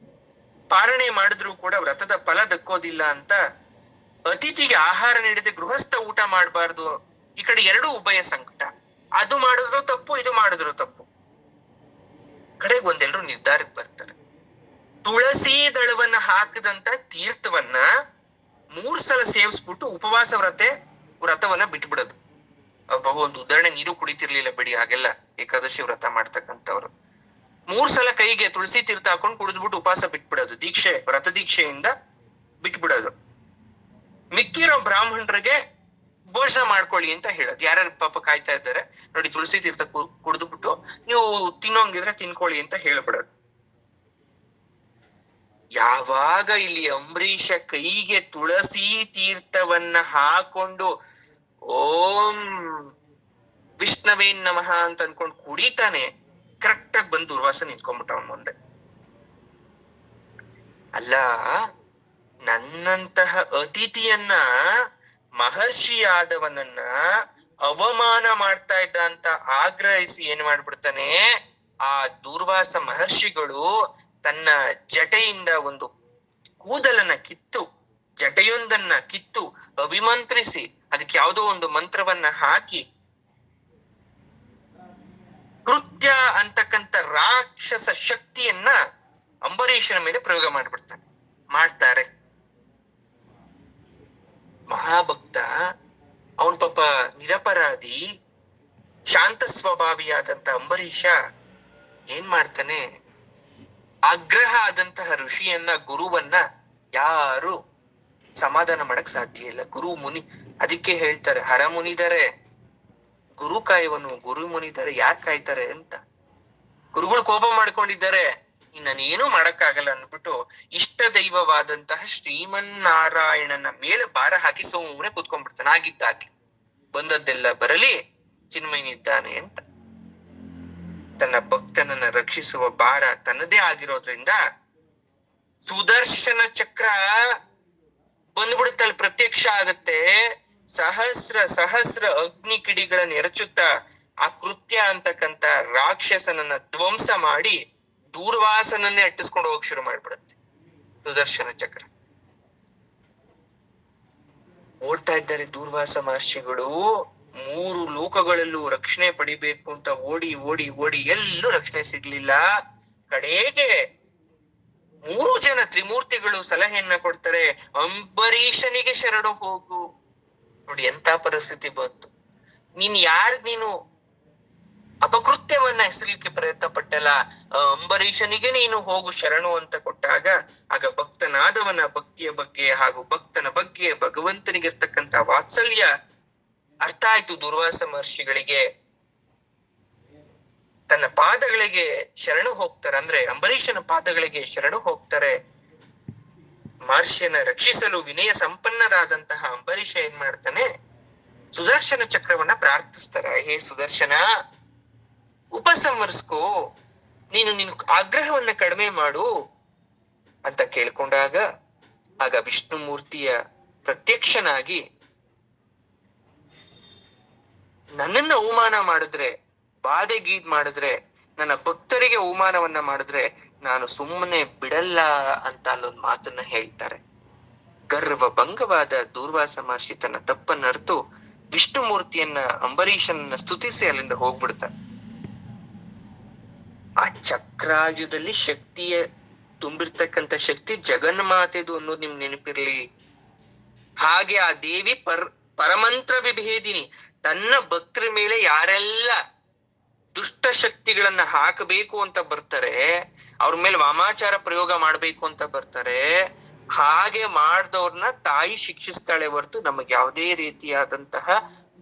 ಪಾರಣೆ ಮಾಡಿದ್ರು ಕೂಡ ವ್ರತದ ಫಲ ದಕ್ಕೋದಿಲ್ಲ ಅಂತ ಅತಿಥಿಗೆ ಆಹಾರ ನೀಡದೆ ಗೃಹಸ್ಥ ಊಟ ಮಾಡಬಾರ್ದು. ಈ ಕಡೆ ಎರಡೂ ಉಭಯ ಸಂಕಟ. ಅದು ಮಾಡಿದ್ರು ತಪ್ಪು, ಇದು ಮಾಡಿದ್ರು ತಪ್ಪು. ಕಡೆಗೆ ಒಂದೆಲ್ಲರೂ ನಿರ್ಧಾರಕ್ಕೆ ಬರ್ತಾರೆ. ತುಳಸಿ ದಳವನ್ನ ಹಾಕದಂತ ತೀರ್ಥವನ್ನ 3 ಸಲ ಸೇವಿಸ್ಬಿಟ್ಟು ಉಪವಾಸ ವ್ರತವನ್ನ ಬಿಟ್ಬಿಡೋದು. ಒಂದು ಉದಾಹರಣೆ, ನೀರು ಕುಡಿತಿರ್ಲಿಲ್ಲ ಬಿಡಿ, ಹಾಗೆಲ್ಲ ಏಕಾದಶಿ ವ್ರತ ಮಾಡ್ತಕ್ಕಂಥವ್ರು 3 ಸಲ ಕೈಗೆ ತುಳಸಿ ತೀರ್ಥ ಹಾಕೊಂಡು ಕುಡಿದ್ಬಿಟ್ಟು ಉಪವಾಸ ಬಿಟ್ಬಿಡೋದು, ದೀಕ್ಷೆ ವ್ರತ ದೀಕ್ಷೆಯಿಂದ ಬಿಟ್ಬಿಡೋದು. ಮಿಕ್ಕಿರೋ ಬ್ರಾಹ್ಮಣರಿಗೆ ಭೋಜನ ಮಾಡ್ಕೊಳ್ಳಿ ಅಂತ ಹೇಳೋದು. ಯಾರ್ಯಾರು ಪಾಪ ಕಾಯ್ತಾ ಇದ್ದಾರೆ ನೋಡಿ, ತುಳಸಿ ತೀರ್ಥ ಕುಡಿದ್ಬಿಟ್ಟು ನೀವು ತಿನ್ನೋಂಗಿದ್ರೆ ತಿನ್ಕೊಳ್ಳಿ ಅಂತ ಹೇಳ್ಬಿಡೋದು. ಯಾವಾಗ ಇಲ್ಲಿ ಅಂಬರೀಷ ಕೈಗೆ ತುಳಸಿ ತೀರ್ಥವನ್ನ ಹಾಕೊಂಡು ಓಂ ವಿಷ್ಣವೇನ್ ನಮಃ ಅಂತ ಅನ್ಕೊಂಡು ಕುಡಿತಾನೆ, ಕರೆಕ್ಟ್ ಆಗಿ ಬಂದು ದುರ್ವಾಸ ನಿಂತ್ಕೊಂಡ್ಬಿಟ್ಟ ಅವನ್ ಮುಂದೆ. ಅಲ್ಲ, ನನ್ನಂತಹ ಅತಿಥಿಯನ್ನ, ಮಹರ್ಷಿಯಾದವನನ್ನ ಅವಮಾನ ಮಾಡ್ತಾ ಇದ್ದ ಅಂತ ಆಗ್ರಹಿಸಿ ಏನ್ ಮಾಡ್ಬಿಡ್ತಾನೆ, ಆ ದೂರ್ವಾಸ ಮಹರ್ಷಿಗಳು ತನ್ನ ಜಟೆಯಿಂದ ಒಂದು ಕೂದಲನ್ನ ಕಿತ್ತು, ಜಟೆಯೊಂದನ್ನ ಕಿತ್ತು ಅಭಿಮಂತ್ರಿಸಿ ಅದಕ್ಕೆ ಯಾವುದೋ ಒಂದು ಮಂತ್ರವನ್ನ ಹಾಕಿ ಕೃತ್ಯ ಅಂತಕ್ಕಂಥ ರಾಕ್ಷಸ ಶಕ್ತಿಯನ್ನ ಅಂಬರೀಷನ ಮೇಲೆ ಪ್ರಯೋಗ ಮಾಡ್ತಾರೆ. ಮಹಾಭಕ್ತ, ಅವನ್ ಪಾಪ ನಿರಪರಾಧಿ, ಶಾಂತ ಸ್ವಭಾವಿಯಾದಂತ ಅಂಬರೀಷ ಏನ್ ಮಾಡ್ತಾನೆ, ಆಗ್ರಹ ಆದಂತಹ ಋಷಿಯನ್ನ, ಗುರುವನ್ನ ಯಾರು ಸಮಾಧಾನ ಮಾಡಕ್ ಸಾಧ್ಯ ಇಲ್ಲ. ಗುರು ಮುನಿ, ಅದಕ್ಕೆ ಹೇಳ್ತಾರೆ ಹರ ಮುನಿದರೆ ಗುರು ಕಾಯುವನು, ಗುರು ಮುನಿದರೆ ಯಾರ್ ಕಾಯ್ತಾರೆ ಅಂತ. ಗುರುಗಳು ಕೋಪ ಮಾಡ್ಕೊಂಡಿದ್ದಾರೆ, ಇನ್ನೇನು ಮಾಡಕ್ಕಾಗಲ್ಲ ಅಂದ್ಬಿಟ್ಟು ಇಷ್ಟ ದೈವವಾದಂತಹ ಶ್ರೀಮನ್ನಾರಾಯಣನ ಮೇಲೆ ಭಾರ ಹಾಕಿ ಸುಮ್ಮನೆ ಕೂತ್ಕೊಂಡ್ಬಿಡ್ತಾನೆ. ಆಗಿದ್ದಾಗಿ ಬಂದದ್ದೆಲ್ಲ ಬರಲಿ, ಚಿನ್ಮಯನಿದ್ದಾನೆ ಅಂತ. ತನ್ನ ಭಕ್ತನನ್ನ ರಕ್ಷಿಸುವ ಭಾರ ತನ್ನದೇ ಆಗಿರೋದ್ರಿಂದ ಸುದರ್ಶನ ಚಕ್ರ ಬಂದ್ಬಿಡುತ್ತಲ್ಲಿ ಪ್ರತ್ಯಕ್ಷ ಆಗತ್ತೆ. ಸಹಸ್ರ ಅಗ್ನಿ ಕಿಡಿಗಳನ್ನ ಎರಚುತ್ತಾ ಆ ಕೃತ್ಯ ಅಂತಕ್ಕಂಥ ರಾಕ್ಷಸನನ್ನ ಧ್ವಂಸ ಮಾಡಿ ದೂರ್ವಾಸನನ್ನೇ ಅಟ್ಟಿಸ್ಕೊಂಡು ಹೋಗಕ್ ಶುರು ಮಾಡ್ಬಿಡುತ್ತೆ ಸುದರ್ಶನ ಚಕ್ರ. ಓಡ್ತಾ ಇದ್ದಾರೆ ದೂರ್ವಾಸ ಮಹರ್ಷಿಗಳು, 3 ಲೋಕಗಳಲ್ಲೂ ರಕ್ಷಣೆ ಪಡಿಬೇಕು ಅಂತ ಓಡಿ ಓಡಿ ಓಡಿ ಎಲ್ಲೂ ರಕ್ಷಣೆ ಸಿಗ್ಲಿಲ್ಲ. ಕಡೆಗೆ 3 ಜನ ತ್ರಿಮೂರ್ತಿಗಳು ಸಲಹೆಯನ್ನ ಕೊಡ್ತಾರೆ, ಅಂಬರೀಷನಿಗೆ ಶರಣು ಹೋಗು. ನೋಡಿ ಎಂತ ಪರಿಸ್ಥಿತಿ ಬಂತು. ನೀನು ಅಪಕೃತ್ಯವನ್ನ ಹೆಸರ್ಲಿಕ್ಕೆ ಪ್ರಯತ್ನ ಪಟ್ಟಲ್ಲ, ಅಂಬರೀಷನಿಗೆ ನೀನು ಹೋಗು ಶರಣು ಅಂತ ಕೊಟ್ಟಾಗ ಆಗ ಭಕ್ತನಾದವನ ಭಕ್ತಿಯ ಬಗ್ಗೆ ಹಾಗೂ ಭಕ್ತನ ಬಗ್ಗೆ ಭಗವಂತನಿಗಿರ್ತಕ್ಕಂಥ ವಾತ್ಸಲ್ಯ ಅರ್ಥ ಆಯ್ತು ದುರ್ವಾಸ ಮಹರ್ಷಿಗಳಿಗೆ. ತನ್ನ ಪಾದಗಳಿಗೆ ಶರಣು ಹೋಗ್ತಾರೆ, ಅಂದ್ರೆ ಅಂಬರೀಷನ ಪಾದಗಳಿಗೆ ಶರಣು ಹೋಗ್ತಾರೆ. ಮಹರ್ಷಿಯನ್ನ ರಕ್ಷಿಸಲು ವಿನಯ ಸಂಪನ್ನರಾದಂತಹ ಅಂಬರೀಷ ಏನ್ ಮಾಡ್ತಾನೆ, ಸುದರ್ಶನ ಚಕ್ರವನ್ನ ಪ್ರಾರ್ಥಿಸ್ತಾರೆ. ಹೇ ಸುದರ್ಶನ, ಉಪಸಂಹರಿಸ್ಕೋ, ನಿನ್ನ ಆಗ್ರಹವನ್ನ ಕಡಿಮೆ ಮಾಡು ಅಂತ ಕೇಳ್ಕೊಂಡಾಗ ಆಗ ವಿಷ್ಣು ಮೂರ್ತಿಯ ಪ್ರತ್ಯಕ್ಷನಾಗಿ, ನನ್ನನ್ನು ಅವಮಾನ ಮಾಡಿದ್ರೆ, ಬಾಧೆಗೀದ್ ಮಾಡಿದ್ರೆ, ನನ್ನ ಭಕ್ತರಿಗೆ ಅವಮಾನವನ್ನ ಮಾಡಿದ್ರೆ ನಾನು ಸುಮ್ಮನೆ ಬಿಡಲ್ಲ ಅಂತ ಅಲ್ಲೊಂದು ಮಾತನ್ನ ಹೇಳ್ತಾರೆ. ಗರ್ವ ಭಂಗವಾದ ದೂರ್ವಾಸ ಮಹರ್ಷಿ ತನ್ನ ತಪ್ಪನ್ನ ಅರ್ತು ವಿಷ್ಣು ಮೂರ್ತಿಯನ್ನ, ಅಂಬರೀಷನನ್ನ ಸ್ತುತಿಸಿ ಅಲ್ಲಿಂದ ಹೋಗ್ಬಿಡ್ತಾರೆ. ಆ ಚಕ್ರಾಯುಧದಲ್ಲಿ ಶಕ್ತಿಯ ತುಂಬಿರ್ತಕ್ಕಂಥ ಶಕ್ತಿ ಜಗನ್ಮಾತೆದು ಅನ್ನೋದು ನಿಮ್ ನೆನಪಿರ್ಲಿ. ಹಾಗೆ ಆ ದೇವಿ ಪರಮಂತ್ರ ವಿಭೇದಿನಿ, ತನ್ನ ಭಕ್ತರ ಮೇಲೆ ಯಾರೆಲ್ಲ ದುಷ್ಟ ಶಕ್ತಿಗಳನ್ನ ಹಾಕಬೇಕು ಅಂತ ಬರ್ತಾರೆ, ಅವ್ರ ಮೇಲೆ ವಾಮಾಚಾರ ಪ್ರಯೋಗ ಮಾಡ್ಬೇಕು ಅಂತ ಬರ್ತಾರೆ, ಹಾಗೆ ಮಾಡ್ದವ್ರನ್ನ ತಾಯಿ ಶಿಕ್ಷಿಸ್ತಾಳೆ ಹೊರತು ನಮಗೆ ಯಾವುದೇ ರೀತಿಯಾದಂತಹ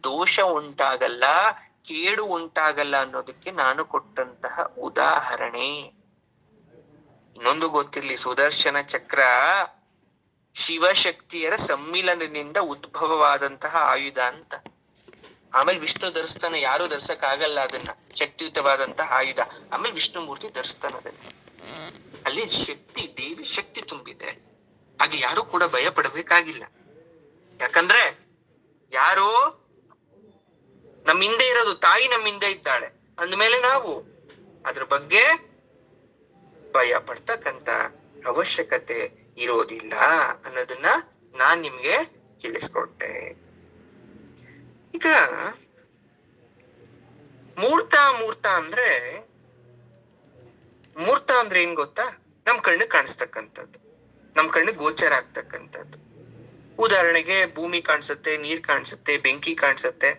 ದೋಷ ಉಂಟಾಗಲ್ಲ, ಕೇಡು ಉಂಟಾಗಲ್ಲ ಅನ್ನೋದಕ್ಕೆ ನಾನು ಕೊಟ್ಟಂತಹ ಉದಾಹರಣೆ. ಇನ್ನೊಂದು ಗೊತ್ತಿರ್ಲಿ, ಸುದರ್ಶನ ಚಕ್ರ ಶಿವಶಕ್ತಿಯರ ಸಮ್ಮಿಲನದಿಂದ ಉದ್ಭವವಾದಂತಹ ಆಯುಧ ಅಂತ. ಆಮೇಲೆ ವಿಷ್ಣು ಧರಿಸ್ತಾನೆ, ಯಾರು ಧರ್ಸಕ್ ಆಗಲ್ಲ ಅದನ್ನ, ಶಕ್ತಿಯುತವಾದಂತಹ ಆಯುಧ. ಆಮೇಲೆ ವಿಷ್ಣು ಮೂರ್ತಿ ಧರಿಸ್ತಾನ ಅದನ್ನ. ಅಲ್ಲಿ ಶಕ್ತಿ, ದೇವಿ ಶಕ್ತಿ ತುಂಬಿದೆ. ಹಾಗೆ ಯಾರು ಕೂಡ ಭಯ ಪಡಬೇಕಾಗಿಲ್ಲ. ಯಾಕಂದ್ರೆ ಯಾರು ನಮ್ಮ ಹಿಂದೆ ಇರೋದು, ತಾಯಿ ನಮ್ಮ ಹಿಂದೆ ಇದ್ದಾಳೆ ಅಂದ್ಮೇಲೆ ನಾವು ಅದ್ರ ಬಗ್ಗೆ ಭಯ ಪಡ್ತಕ್ಕಂತ ಅವಶ್ಯಕತೆ ಇರೋದಿಲ್ಲ ಅನ್ನೋದನ್ನ ನಾನ್ ನಿಮ್ಗೆ ತಿಳಿಸ್ಕೊಟ್ಟೆ. ಈಗ ಮೂರ್ತ ಅಂದ್ರೆ ಏನ್ ಗೊತ್ತಾ? ನಮ್ ಕಣ್ಣಿಗೆ ಕಾಣಿಸ್ತಕ್ಕಂಥದ್ದು, ನಮ್ ಕಣ್ಣಿಗೆ ಗೋಚರ ಆಗ್ತಕ್ಕಂಥದ್ದು. ಉದಾಹರಣೆಗೆ ಭೂಮಿ ಕಾಣಿಸುತ್ತೆ, ನೀರ್ ಕಾಣಿಸುತ್ತೆ, ಬೆಂಕಿ ಕಾಣಿಸುತ್ತೆ,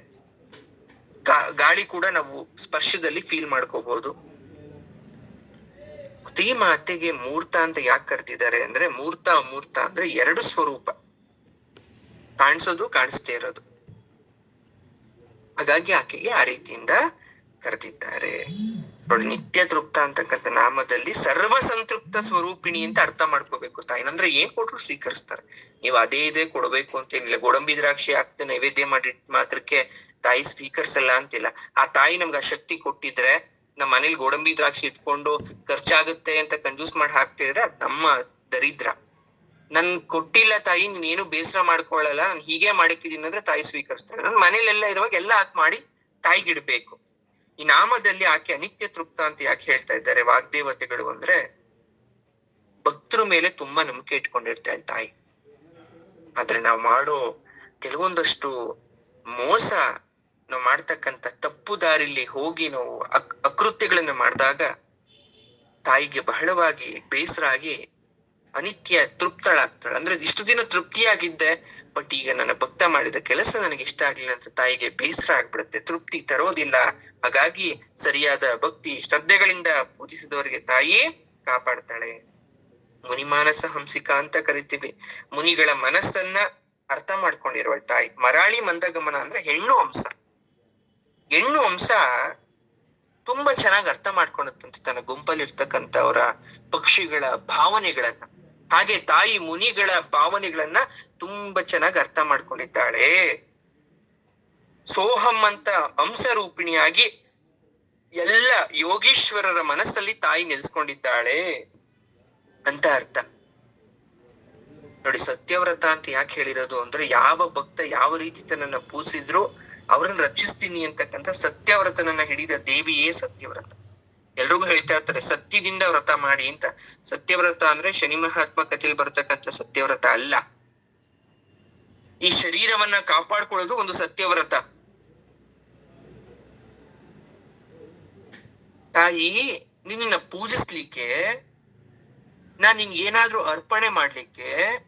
ಗಾಳಿ ಕೂಡ ನಾವು ಸ್ಪರ್ಶದಲ್ಲಿ ಫೀಲ್ ಮಾಡ್ಕೋಬಹುದು. ಶ್ರೀ ಮಾತೆಗೆ ಮೂರ್ತ ಅಂತ ಯಾಕೆ ಕರ್ತಿದ್ದಾರೆ ಅಂದ್ರೆ, ಮೂರ್ತ ಅಮೂರ್ತ ಅಂದ್ರೆ ಎರಡು ಸ್ವರೂಪ, ಕಾಣಿಸೋದು ಕಾಣಿಸ್ದೇ ಇರೋದು. ಹಾಗಾಗಿ ಆಕೆಗೆ ಆ ರೀತಿಯಿಂದ ಕರೆದಿದ್ದಾರೆ ನೋಡಿ. ನಿತ್ಯ ತೃಪ್ತ ಅಂತಕ್ಕಂಥ ನಾಮದಲ್ಲಿ ಸರ್ವ ಸಂತೃಪ್ತ ಸ್ವರೂಪಿಣಿ ಅಂತ ಅರ್ಥ ಮಾಡ್ಕೋಬೇಕು ತಾಯಿ. ಅಂದ್ರೆ ಏನ್ ಕೊಟ್ರು ಸ್ವೀಕರಿಸ್ತಾರೆ. ನೀವು ಅದೇ ಇದೇ ಕೊಡ್ಬೇಕು ಅಂತೇನಿಲ್ಲ. ಗೋಡಂಬಿ ದ್ರಾಕ್ಷಿ ಹಾಕ್ತೆ ನೈವೇದ್ಯ ಮಾಡಿ ಮಾತ್ರಕ್ಕೆ ತಾಯಿ ಸ್ವೀಕರಿಸಲ್ಲ ಅಂತಿಲ್ಲ. ಆ ತಾಯಿ ನಮ್ಗೆ ಆ ಶಕ್ತಿ ಕೊಟ್ಟಿದ್ರೆ, ನಮ್ಮ ಮನೇಲಿ ಗೋಡಂಬಿ ದ್ರಾಕ್ಷಿ ಇಟ್ಕೊಂಡು ಖರ್ಚಾಗುತ್ತೆ ಅಂತ ಕಂಜೂಸ್ ಮಾಡಿ ಹಾಕ್ತಿದ್ರೆ ಅದ್ ನಮ್ಮ ದರಿದ್ರ. ನನ್ ಕೊಟ್ಟಿಲ್ಲ ತಾಯಿ, ನೀನ್ ಏನು ಬೇಸರ ಮಾಡ್ಕೊಳ್ಳಲ್ಲ, ನಾನು ಹೀಗೆ ಮಾಡಿಕ್ಕಿದೀನಿ ಅಂದ್ರೆ ತಾಯಿ ಸ್ವೀಕರಿಸ್ತಾಳೆ. ನನ್ ಮನೇಲೆಲ್ಲ ಇರುವಾಗ ಎಲ್ಲ ಹಾಕ್ ಮಾಡಿ ತಾಯಿಗಿಡ್ಬೇಕು. ಈ ನಾಮದಲ್ಲಿ ಆಕೆ ಅನಿತ್ಯ ತೃಪ್ತ ಅಂತ ಯಾಕೆ ಹೇಳ್ತಾ ಇದ್ದಾರೆ ವಾಗ್ದೇವತೆಗಳು ಅಂದ್ರೆ, ಭಕ್ತರ ಮೇಲೆ ತುಂಬಾ ನಂಬಿಕೆ ಇಟ್ಕೊಂಡಿರ್ತಾಳೆ ತಾಯಿ. ಆದ್ರೆ ನಾವು ಮಾಡೋ ಕೆಲವೊಂದಷ್ಟು ಮೋಸ, ನಾವು ಮಾಡ್ತಕ್ಕಂಥ ತಪ್ಪು ದಾರಿಲಿ ಹೋಗಿ ನಾವು ಅಕೃತ್ಯಗಳನ್ನ ಮಾಡಿದಾಗ ತಾಯಿಗೆ ಬಹಳವಾಗಿ ಬೇಸರ ಆಗಿ ಅನಿತ್ಯ ತೃಪ್ತಳಾಗ್ತಾಳೆ. ಅಂದ್ರೆ ಇಷ್ಟು ದಿನ ತೃಪ್ತಿಯಾಗಿದ್ದೆ, ಬಟ್ ಈಗ ನನ್ನ ಭಕ್ತ ಮಾಡಿದ ಕೆಲಸ ನನಗೆ ಇಷ್ಟ ಆಗ್ಲಿಲ್ಲ ಅಂತ ತಾಯಿಗೆ ಬೇಸರ ಆಗ್ಬಿಡುತ್ತೆ, ತೃಪ್ತಿ ತರೋದಿಲ್ಲ. ಹಾಗಾಗಿ ಸರಿಯಾದ ಭಕ್ತಿ ಶ್ರದ್ಧೆಗಳಿಂದ ಪೂಜಿಸಿದವರಿಗೆ ತಾಯಿ ಕಾಪಾಡ್ತಾಳೆ. ಮುನಿಮಾನಸ ಹಂಸಿಕಾ ಅಂತ ಕರಿತೀವಿ. ಮುನಿಗಳ ಮನಸ್ಸನ್ನ ಅರ್ಥ ಮಾಡ್ಕೊಂಡಿರುವ ತಾಯಿ. ಮರಾಳಿ ಮಂದಗಮನ ಅಂದ್ರೆ ಹೆಣ್ಣು ಅಂಶ. ಹೆಣ್ಣು ಅಂಶ ತುಂಬಾ ಚೆನ್ನಾಗಿ ಅರ್ಥ ಮಾಡ್ಕೊಂಡಂತೆ ತನ್ನ ಗುಂಪಲ್ಲಿ ಇರ್ತಕ್ಕಂಥವರ ಪಕ್ಷಿಗಳ ಭಾವನೆಗಳನ್ನ. ಹಾಗೆ ತಾಯಿ ಮುನಿಗಳ ಭಾವನೆಗಳನ್ನ ತುಂಬಾ ಚೆನ್ನಾಗಿ ಅರ್ಥ ಮಾಡ್ಕೊಂಡಿದ್ದಾಳೆ. ಸೋಹಂ ಅಂತ ಅಂಶ ರೂಪಿಣಿಯಾಗಿ ಎಲ್ಲ ಯೋಗೀಶ್ವರರ ಮನಸ್ಸಲ್ಲಿ ತಾಯಿ ನೆಲೆಸ್ಕೊಂಡಿದ್ದಾಳೆ ಅಂತ ಅರ್ಥ ನೋಡಿ. ಸತ್ಯವ್ರತ ಅಂತ ಯಾಕೆ ಹೇಳಿರೋದು ಅಂದ್ರೆ, ಯಾವ ಭಕ್ತ ಯಾವ ರೀತಿ ತನ್ನನ್ನ ಪೂಜಿಸಿದ್ರು ಅವ್ರನ್ನ ರಕ್ಷಿಸ್ತೀನಿ ಅಂತಕ್ಕಂಥ ಸತ್ಯವ್ರತನನ್ನ ಹಿಡಿದ ದೇವಿಯೇ ಸತ್ಯವ್ರತ. ಎಲ್ರಿಗೂ ಹೇಳ್ತಾ ಇರ್ತಾರೆ ಸತ್ಯದಿಂದ ವ್ರತ ಮಾಡಿ ಅಂತ. ಸತ್ಯವ್ರತ ಅಂದ್ರೆ ಶನಿ ಮಹಾತ್ಮ ಕಥೆಯಲ್ಲಿ ಬರ್ತಕ್ಕಂಥ ಸತ್ಯವ್ರತ ಅಲ್ಲ. ಈ ಶರೀರವನ್ನ ಕಾಪಾಡ್ಕೊಳ್ಳೋದು ಒಂದು ಸತ್ಯವ್ರತ. ತಾಯಿ, ನಿನ್ನ ಪೂಜಿಸ್ಲಿಕ್ಕೆ, ನಾನ್ ನಿನ್ಗೆ ಏನಾದ್ರೂ ಅರ್ಪಣೆ ಮಾಡ್ಲಿಕ್ಕೆ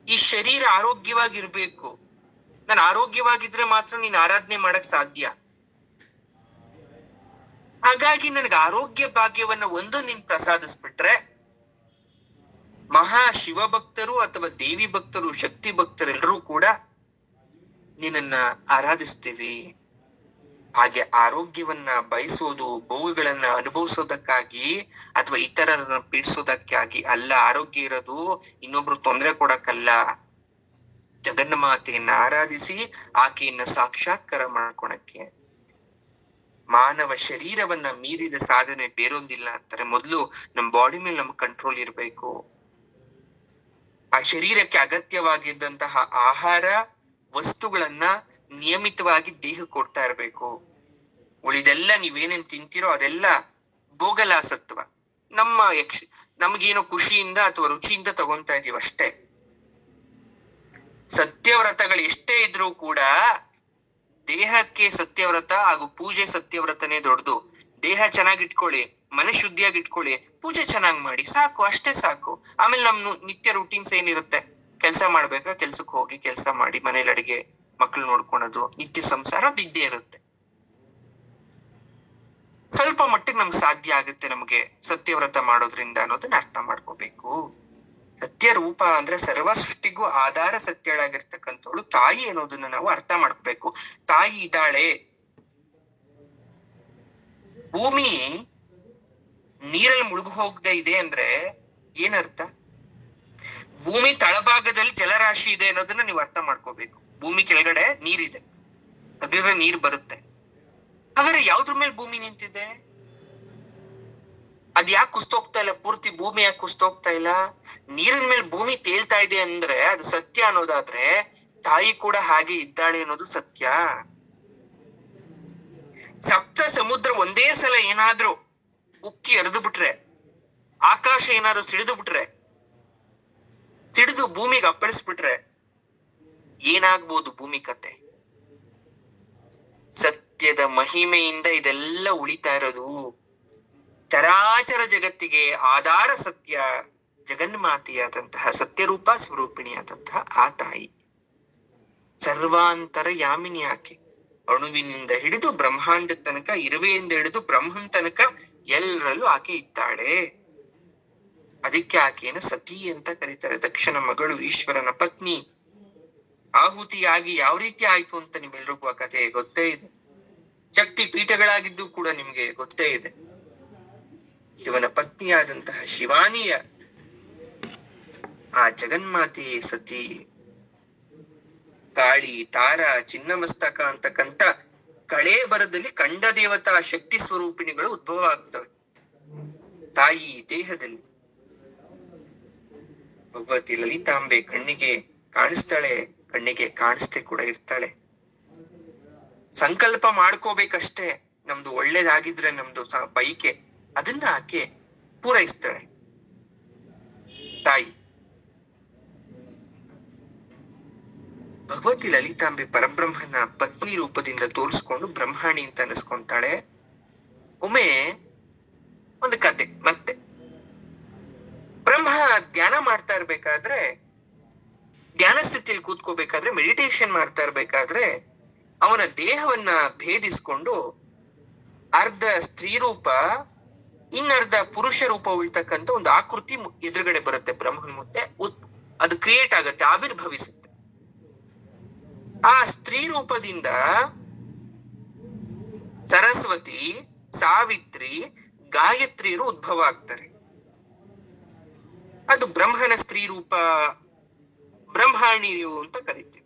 ಈ ಶರೀರ ಆರೋಗ್ಯವಾಗಿರ್ಬೇಕು. ನಾನು ಆರೋಗ್ಯವಾಗಿದ್ರೆ ಮಾತ್ರ ನೀನ್ ಆರಾಧನೆ ಮಾಡಕ್ ಸಾಧ್ಯ. ಹಾಗಾಗಿ ನನಗೆ ಆರೋಗ್ಯ ಭಾಗ್ಯವನ್ನ ಒಂದು ನೀನ್ ಪ್ರಸಾದಿಸ್ಬಿಟ್ರೆ, ಮಹಾ ಶಿವ ಭಕ್ತರು ಅಥವಾ ದೇವಿ ಭಕ್ತರು, ಶಕ್ತಿ ಭಕ್ತರೆಲ್ಲರೂ ಕೂಡ ನಿನ್ನನ್ನ ಆರಾಧಿಸ್ತೀವಿ. ಹಾಗೆ ಆರೋಗ್ಯವನ್ನ ಬಯಸೋದು, ಭೋಗಗಳನ್ನ ಅನುಭವಿಸೋದಕ್ಕಾಗಿ ಅಥವಾ ಇತರರನ್ನ ಪೀಡಿಸೋದಕ್ಕಾಗಿ ಅಲ್ಲ. ಆರೋಗ್ಯ ಇರೋದು ಇನ್ನೊಬ್ರು ತೊಂದರೆ ಕೊಡಕ್ಕಲ್ಲ. ಜಗನ್ಮಾತೆಯನ್ನ ಆರಾಧಿಸಿ ಆಕೆಯನ್ನ ಸಾಕ್ಷಾತ್ಕಾರ ಮಾಡ್ಕೊಳಕ್ಕೆ. ಮಾನವ ಶರೀರವನ್ನ ಮೀರಿದ ಸಾಧನೆ ಬೇರೊಂದಿಲ್ಲ ಅಂತಾರೆ. ಮೊದಲು ನಮ್ ಬಾಡಿ ಮೇಲೆ ನಮ್ಗೆ ಕಂಟ್ರೋಲ್ ಇರ್ಬೇಕು. ಆ ಶರೀರಕ್ಕೆ ಅಗತ್ಯವಾಗಿದ್ದಂತಹ ಆಹಾರ ವಸ್ತುಗಳನ್ನ ನಿಯಮಿತವಾಗಿ ದೇಹ ಕೊಡ್ತಾ ಇರ್ಬೇಕು. ಉಳಿದೆಲ್ಲ ನೀವೇನೇನ್ ತಿಂತೀರೋ ಅದೆಲ್ಲ ಭೋಗಲಾಸತ್ವ. ನಮ್ಗೇನೋ ಖುಷಿಯಿಂದ ಅಥವಾ ರುಚಿಯಿಂದ ತಗೊಂತಾ ಇದೀವಿ ಅಷ್ಟೇ. ಸತ್ಯವ್ರತಗಳು ಎಷ್ಟೇ ಇದ್ರೂ ಕೂಡ ದೇಹಕ್ಕೆ ಸತ್ಯವ್ರತ ಹಾಗೂ ಪೂಜೆ ಸತ್ಯವ್ರತನೇ ದೊಡ್ಡದು. ದೇಹ ಚೆನ್ನಾಗಿಟ್ಕೊಳ್ಳಿ, ಮನೆ ಶುದ್ಧಿಯಾಗಿ ಇಟ್ಕೊಳ್ಳಿ, ಪೂಜೆ ಚೆನ್ನಾಗಿ ಮಾಡಿ, ಸಾಕು, ಅಷ್ಟೇ ಸಾಕು. ಆಮೇಲೆ ನಮ್ ನಿತ್ಯ ರುಟೀನ್ಸ್ ಏನಿರುತ್ತೆ, ಕೆಲ್ಸ ಮಾಡ್ಬೇಕಾ, ಕೆಲ್ಸಕ್ಕೆ ಹೋಗಿ ಕೆಲ್ಸ ಮಾಡಿ, ಮನೇಲಿ ಅಡಿಗೆ, ಮಕ್ಳು ನೋಡ್ಕೊಳೋದು, ನಿತ್ಯ ಸಂಸಾರ ಬಿದ್ದೇ ಇರುತ್ತೆ. ಸ್ವಲ್ಪ ಮಟ್ಟಿಗೆ ನಮ್ಗೆ ಸಾಧ್ಯ ಆಗುತ್ತೆ ನಮ್ಗೆ ಸತ್ಯವ್ರತ ಮಾಡೋದ್ರಿಂದ ಅನ್ನೋದನ್ನ ಅರ್ಥ ಮಾಡ್ಕೋಬೇಕು. ಸತ್ಯ ರೂಪ ಅಂದ್ರೆ ಸರ್ವ ಸೃಷ್ಟಿಗೂ ಆಧಾರ ಸತ್ಯಳಾಗಿರ್ತಕ್ಕಂಥವಳು ತಾಯಿ ಅನ್ನೋದನ್ನ ನಾವು ಅರ್ಥ ಮಾಡ್ಕೋಬೇಕು. ತಾಯಿ ಇದ್ದಾಳೆ. ಭೂಮಿ ನೀರಲ್ಲಿ ಮುಳುಗು ಹೋಗದೆ ಇದೆ ಅಂದ್ರೆ ಏನರ್ಥ? ಭೂಮಿ ತಳಭಾಗದಲ್ಲಿ ಜಲರಾಶಿ ಇದೆ ಅನ್ನೋದನ್ನ ನೀವು ಅರ್ಥ ಮಾಡ್ಕೋಬೇಕು. ಭೂಮಿ ಕೆಳಗಡೆ ನೀರಿದೆ, ಹಾಗಾದ್ರೆ ನೀರ್ ಬರುತ್ತೆ. ಹಾಗಾದ್ರೆ ಯಾವ್ದ್ರ ಮೇಲೆ ಭೂಮಿ ನಿಂತಿದೆ? ಅದ್ ಯಾಕೆ ಕುಸ್ತೋಗ್ತಾ ಇಲ್ಲ? ಪೂರ್ತಿ ಭೂಮಿ ಯಾಕೆ ಕುಸ್ತೋಗ್ತಾ ಇಲ್ಲ? ನೀರಿನ ಮೇಲೆ ಭೂಮಿ ತೇಲ್ತಾ ಇದೆ ಅಂದ್ರೆ ಅದು ಸತ್ಯ ಅನ್ನೋದಾದ್ರೆ, ತಾಯಿ ಕೂಡ ಹಾಗೆ ಇದ್ದಾಳೆ ಅನ್ನೋದು ಸತ್ಯ. ಸಪ್ತ ಸಮುದ್ರ ಒಂದೇ ಸಲ ಏನಾದ್ರೂ ಉಕ್ಕಿ ಎರೆದು ಬಿಟ್ರೆ, ಆಕಾಶ ಏನಾದ್ರು ಸಿಡಿದು ಭೂಮಿಗೆ ಅಪ್ಪಳಿಸ್ಬಿಟ್ರೆ ಏನಾಗ್ಬೋದು ಭೂಮಿ ಕತೆ? ಸತ್ಯದ ಮಹಿಮೆಯಿಂದ ಇದೆಲ್ಲ ಉಳಿತಾ ಇರೋದು. ಚರಾಚರ ಜಗತ್ತಿಗೆ ಆಧಾರ ಸತ್ಯ ಜಗನ್ಮಾತೆಯಾದಂತಹ ಸತ್ಯರೂಪ ಸ್ವರೂಪಿಣಿಯಾದಂತಹ ಆ ತಾಯಿ. ಸರ್ವಾಂತರ ಯಾಮಿನಿ ಆಕೆ. ಅಣುವಿನಿಂದ ಹಿಡಿದು ಬ್ರಹ್ಮಾಂಡ ತನಕ, ಇರುವೆಯಿಂದ ಹಿಡಿದು ಬ್ರಹ್ಮನ್ ತನಕ ಎಲ್ಲರಲ್ಲೂ ಆಕೆ ಇದ್ದಾಳೆ. ಅದಕ್ಕೆ ಆಕೆಯನ್ನು ಸತಿ ಅಂತ ಕರೀತಾರೆ. ದಕ್ಷನ ಮಗಳು, ಈಶ್ವರನ ಪತ್ನಿ. ಆಹುತಿಯಾಗಿ ಯಾವ ರೀತಿ ಆಯ್ತು ಅಂತ ನಿಮ್ಮೆಲ್ರಿಗೂ ಆ ಕಥೆ ಗೊತ್ತೇ ಇದೆ. ಶಕ್ತಿ ಪೀಠಗಳಾಗಿದ್ದು ಕೂಡ ನಿಮ್ಗೆ ಗೊತ್ತೇ ಇದೆ. ಶಿವನ ಪತ್ನಿಯಾದಂತಹ ಶಿವಾನಿಯ ಆ ಜಗನ್ಮಾತೆಯೇ ಸತಿ. ಕಾಳಿ, ತಾರ, ಚಿನ್ನಮಸ್ತಕ ಅಂತಕ್ಕಂಥ ಕಳೆ ಬರದಲ್ಲಿ ಕಂಡ ದೇವತಾ ಶಕ್ತಿ ಸ್ವರೂಪಿಣಿಗಳು ಉದ್ಭವ ಆಗ್ತವೆ ತಾಯಿ ದೇಹದಲ್ಲಿ. ಭಗವತಿ ಲಲಿತಾಂಬೆ ಕಣ್ಣಿಗೆ ಕಾಣಿಸ್ತಾಳೆ, ಕಣ್ಣಿಗೆ ಕಾಣಿಸ್ತೆ ಕೂಡ ಇರ್ತಾಳೆ. ಸಂಕಲ್ಪ ಮಾಡ್ಕೋಬೇಕಷ್ಟೇ, ನಮ್ದು ಒಳ್ಳೇದಾಗಿದ್ರೆ ನಮ್ದು ಬೈಕೆ, ಅದನ್ನ ಆಕೆ ಪೂರೈಸ್ತಾಳೆ ತಾಯಿ. ಭಗವತಿ ಲಲಿತಾಂಬೆ ಪರಬ್ರಹ್ಮನ ಪತ್ನಿ ರೂಪದಿಂದ ತೋರಿಸ್ಕೊಂಡು ಬ್ರಹ್ಮಾಣಿ ಅಂತ ಅನಿಸ್ಕೊಂತಾಳೆ. ಒಮ್ಮೆ ಒಂದು ಕತೆ. ಮತ್ತೆ ಬ್ರಹ್ಮ ಧ್ಯಾನ ಮಾಡ್ತಾ ಇರ್ಬೇಕಾದ್ರೆ, ಧ್ಯಾನ ಸ್ಥಿತಿಯಲ್ಲಿ ಕೂತ್ಕೋಬೇಕಾದ್ರೆ, ಮೆಡಿಟೇಷನ್ ಮಾಡ್ತಾ ಇರ್ಬೇಕಾದ್ರೆ ಅವನ ದೇಹವನ್ನ ಭೇದಿಸ್ಕೊಂಡು ಅರ್ಧ ಸ್ತ್ರೀ ರೂಪ, ಇನ್ನರ್ಧ ಪುರುಷ ರೂಪ ಉಳ್ತಕ್ಕಂಥ ಒಂದು ಆಕೃತಿ ಎದುರುಗಡೆ ಬರುತ್ತೆ ಬ್ರಹ್ಮನ್ ಮುಂದೆ. ಅದು ಕ್ರಿಯೇಟ್ ಆಗತ್ತೆ, ಆವಿರ್ಭವಿಸುತ್ತೆ. ಆ ಸ್ತ್ರೀ ರೂಪದಿಂದ ಸರಸ್ವತಿ, ಸಾವಿತ್ರಿ, ಗಾಯತ್ರಿಯರು ಉದ್ಭವ ಆಗ್ತಾರೆ. ಅದು ಬ್ರಹ್ಮನ ಸ್ತ್ರೀ ರೂಪ, ಬ್ರಹ್ಮಾಣಿಯು ಅಂತ ಕರಿತೀವಿ.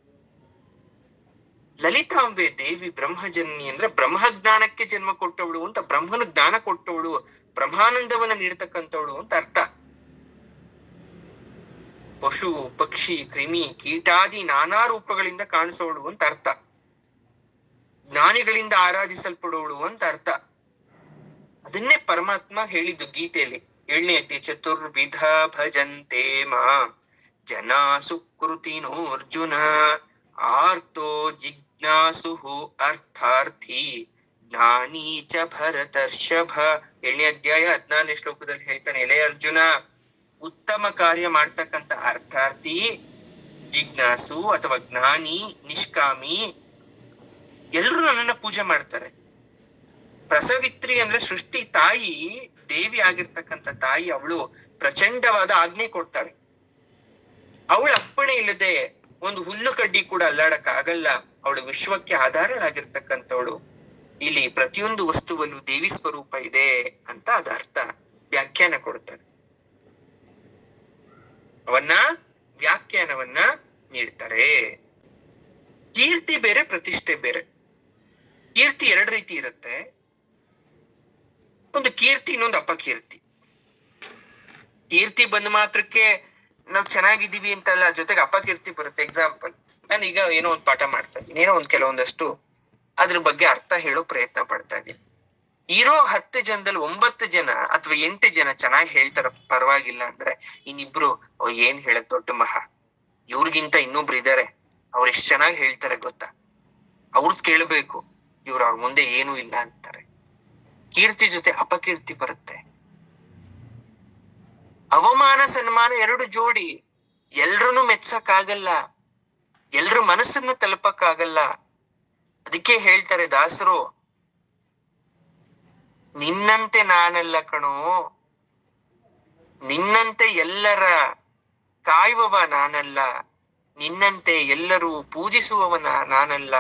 ಲಲಿತಾಂಬೆ ದೇವಿ ಬ್ರಹ್ಮಜನ್ನಿ ಅಂದ್ರೆ ಬ್ರಹ್ಮಜ್ಞಾನಕ್ಕೆ ಜನ್ಮ ಕೊಟ್ಟವಳು ಅಂತ, ಬ್ರಹ್ಮನ ಜ್ಞಾನ ಕೊಟ್ಟವಳು, ಬ್ರಹ್ಮಾನಂದವನ್ನ ನೀಡ್ತಕ್ಕಂಥವಳು ಅಂತ ಅರ್ಥ. ಪಶು, ಪಕ್ಷಿ, ಕ್ರಿಮಿ, ಕೀಟಾದಿ ನಾನಾ ರೂಪಗಳಿಂದ ಕಾಣಿಸೋಳು ಅಂತ ಅರ್ಥ. ಜ್ಞಾನಿಗಳಿಂದ ಆರಾಧಿಸಲ್ಪಡುವಳು ಅಂತ ಅರ್ಥ. ಅದನ್ನೇ ಪರಮಾತ್ಮ ಹೇಳಿದ್ದು ಗೀತೆಯಲ್ಲಿ 7ನೇ ಅಧ್ಯಾಯ, ಚತುರ್ವಿಧ ಭಜಂತೆ ಮಾಂ ಜನಾ ಸುಕೃತಿನೋ ಅರ್ಜುನ ಆರ್ತೋ ಜಿಜ್ಞಾಸುಹು ಅರ್ಥಾರ್ಥಿ ಜ್ಞಾನಿ ಚ ಭರತರ್ಷಭ. 7ನೇ ಅಧ್ಯಾಯ 14ನೇ ಶ್ಲೋಕದಲ್ಲಿ ಹೇಳ್ತಾನೆ, ಎಲೆ ಅರ್ಜುನ, ಉತ್ತಮ ಕಾರ್ಯ ಮಾಡ್ತಕ್ಕಂಥ ಅರ್ಥಾರ್ಥಿ, ಜಿಜ್ಞಾಸು ಅಥವಾ ಜ್ಞಾನಿ, ನಿಷ್ಕಾಮಿ ಎಲ್ರು ನನ್ನನ್ನ ಪೂಜೆ ಮಾಡ್ತಾರೆ. ಪ್ರಸವಿತ್ರಿ ಅಂದ್ರೆ ಸೃಷ್ಟಿ ತಾಯಿ, ದೇವಿ ಆಗಿರ್ತಕ್ಕಂಥ ತಾಯಿ, ಅವಳು ಪ್ರಚಂಡವಾದ ಆಜ್ಞೆ ಕೊಡ್ತಾಳೆ. ಅವಳ ಅಪ್ಪಣೆ ಇಲ್ಲದೆ ಒಂದು ಹುಲ್ಲು ಕಡ್ಡಿ ಕೂಡ ಅಲ್ಲಾಡಕ್ ಆಗಲ್ಲ. ಅವಳು ವಿಶ್ವಕ್ಕೆ ಆಧಾರಳಾಗಿರ್ತಕ್ಕಂಥವಳು. ಇಲ್ಲಿ ಪ್ರತಿಯೊಂದು ವಸ್ತುವಲ್ಲೂ ದೇವಿ ಸ್ವರೂಪ ಇದೆ ಅಂತ ಅದ ಅರ್ಥ ವ್ಯಾಖ್ಯಾನ ಕೊಡ್ತಾಳೆ. ಅವನ್ನ ವ್ಯಾಖ್ಯಾನವನ್ನ ನೀಡ್ತಾರೆ. ಕೀರ್ತಿ ಬೇರೆ, ಪ್ರತಿಷ್ಠೆ ಬೇರೆ. ಕೀರ್ತಿ 2 ರೀತಿ ಇರುತ್ತೆ. ಒಂದು ಕೀರ್ತಿ, ಇನ್ನೊಂದು ಅಪಕೀರ್ತಿ. ಕೀರ್ತಿ ಬಂದ ಮಾತ್ರಕ್ಕೆ ನಾವ್ ಚೆನ್ನಾಗಿದ್ದೀವಿ ಅಂತಲ್ಲ, ಜೊತೆಗೆ ಅಪಕೀರ್ತಿ ಬರುತ್ತೆ. ಎಕ್ಸಾಂಪಲ್, ನಾನೀಗ ಏನೋ ಒಂದು ಪಾಠ ಮಾಡ್ತಾ ಇದ್ದೀನಿ, ಏನೋ ಒಂದು ಕೆಲವೊಂದಷ್ಟು ಅದ್ರ ಬಗ್ಗೆ ಅರ್ಥ ಹೇಳೋ ಪ್ರಯತ್ನ ಪಡ್ತಾ ಇದ್ದೀನಿ. ಇರೋ 10 ಜನದಲ್ಲಿ 9 ಜನ ಅಥವಾ 8 ಜನ ಚೆನ್ನಾಗಿ ಹೇಳ್ತಾರ, ಪರವಾಗಿಲ್ಲ ಅಂದ್ರೆ ಇನ್ನಿಬ್ರು ಏನ್ ಹೇಳದ್ ದೊಡ್ಡ ಮಹಾ, ಇವ್ರಿಗಿಂತ ಇನ್ನೊಬ್ರು ಇದಾರೆ, ಅವ್ರು ಎಷ್ಟ್ ಚೆನ್ನಾಗಿ ಹೇಳ್ತಾರೆ ಗೊತ್ತಾ, ಅವ್ರದ್ ಕೇಳ್ಬೇಕು, ಇವ್ರು ಅವ್ರ ಮುಂದೆ ಏನೂ ಇಲ್ಲ ಅಂತಾರೆ. ಕೀರ್ತಿ ಜೊತೆ ಅಪಕೀರ್ತಿ ಬರುತ್ತೆ. ಅವಮಾನ ಸನ್ಮಾನ 2 ಜೋಡಿ. ಎಲ್ರನ್ನೂ ಮೆಚ್ಚಕ್ ಆಗಲ್ಲ, ಎಲ್ರ ಮನಸ್ಸನ್ನ ತಲುಪಕ್ಕಾಗಲ್ಲ. ಅದಕ್ಕೆ ಹೇಳ್ತಾರೆ ದಾಸರು, ನಿನ್ನಂತೆ ನಾನಲ್ಲ ಕಣೋ, ನಿನ್ನಂತೆ ಎಲ್ಲರ ಕಾಯುವವ ನಾನಲ್ಲ, ನಿನ್ನಂತೆ ಎಲ್ಲರೂ ಪೂಜಿಸುವವನ ನಾನಲ್ಲ.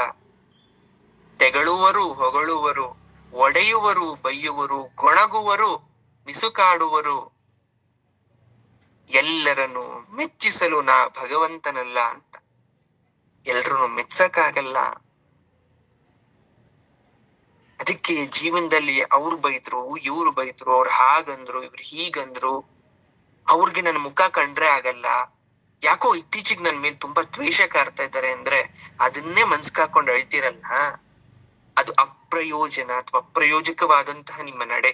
ತೆಗಳುವರು, ಹೊಗಳುವರು, ಒಡೆಯುವರು, ಬೈಯುವರು, ಗೊಣಗುವರು, ಮಿಸುಕಾಡುವರು, ಎಲ್ಲರನ್ನು ಮೆಚ್ಚಿಸಲು ನಾ ಭಗವಂತನಲ್ಲ ಅಂತ. ಎಲ್ರನ್ನು ಮೆಚ್ಚಕ್ಕಾಗಲ್ಲ. ಅದಕ್ಕೆ ಜೀವನದಲ್ಲಿ ಅವ್ರು ಬೈದ್ರು, ಇವ್ರು ಬೈದ್ರು, ಅವ್ರು ಹಾಗಂದ್ರು, ಇವ್ರು ಹೀಗಂದ್ರು, ಅವ್ರಿಗೆ ನನ್ನ ಮುಖ ಕಂಡ್ರೆ ಆಗಲ್ಲ. ಯಾಕೋ ಇತ್ತೀಚಿಗೆ ನನ್ ಮೇಲೆ ತುಂಬಾ ದ್ವೇಷ ಕಾರ್ತಾ ಇದ್ದಾರೆ ಅಂದ್ರೆ ಅದನ್ನೇ ಮನ್ಸ್ಕಾಕೊಂಡು ಅಳ್ತಿರಲ್ಲ, ಅದು ಅಪ್ರಯೋಜನ ಅಥವಾ ಅಪ್ರಯೋಜಕವಾದಂತಹ ನಿಮ್ಮ ನಡೆ.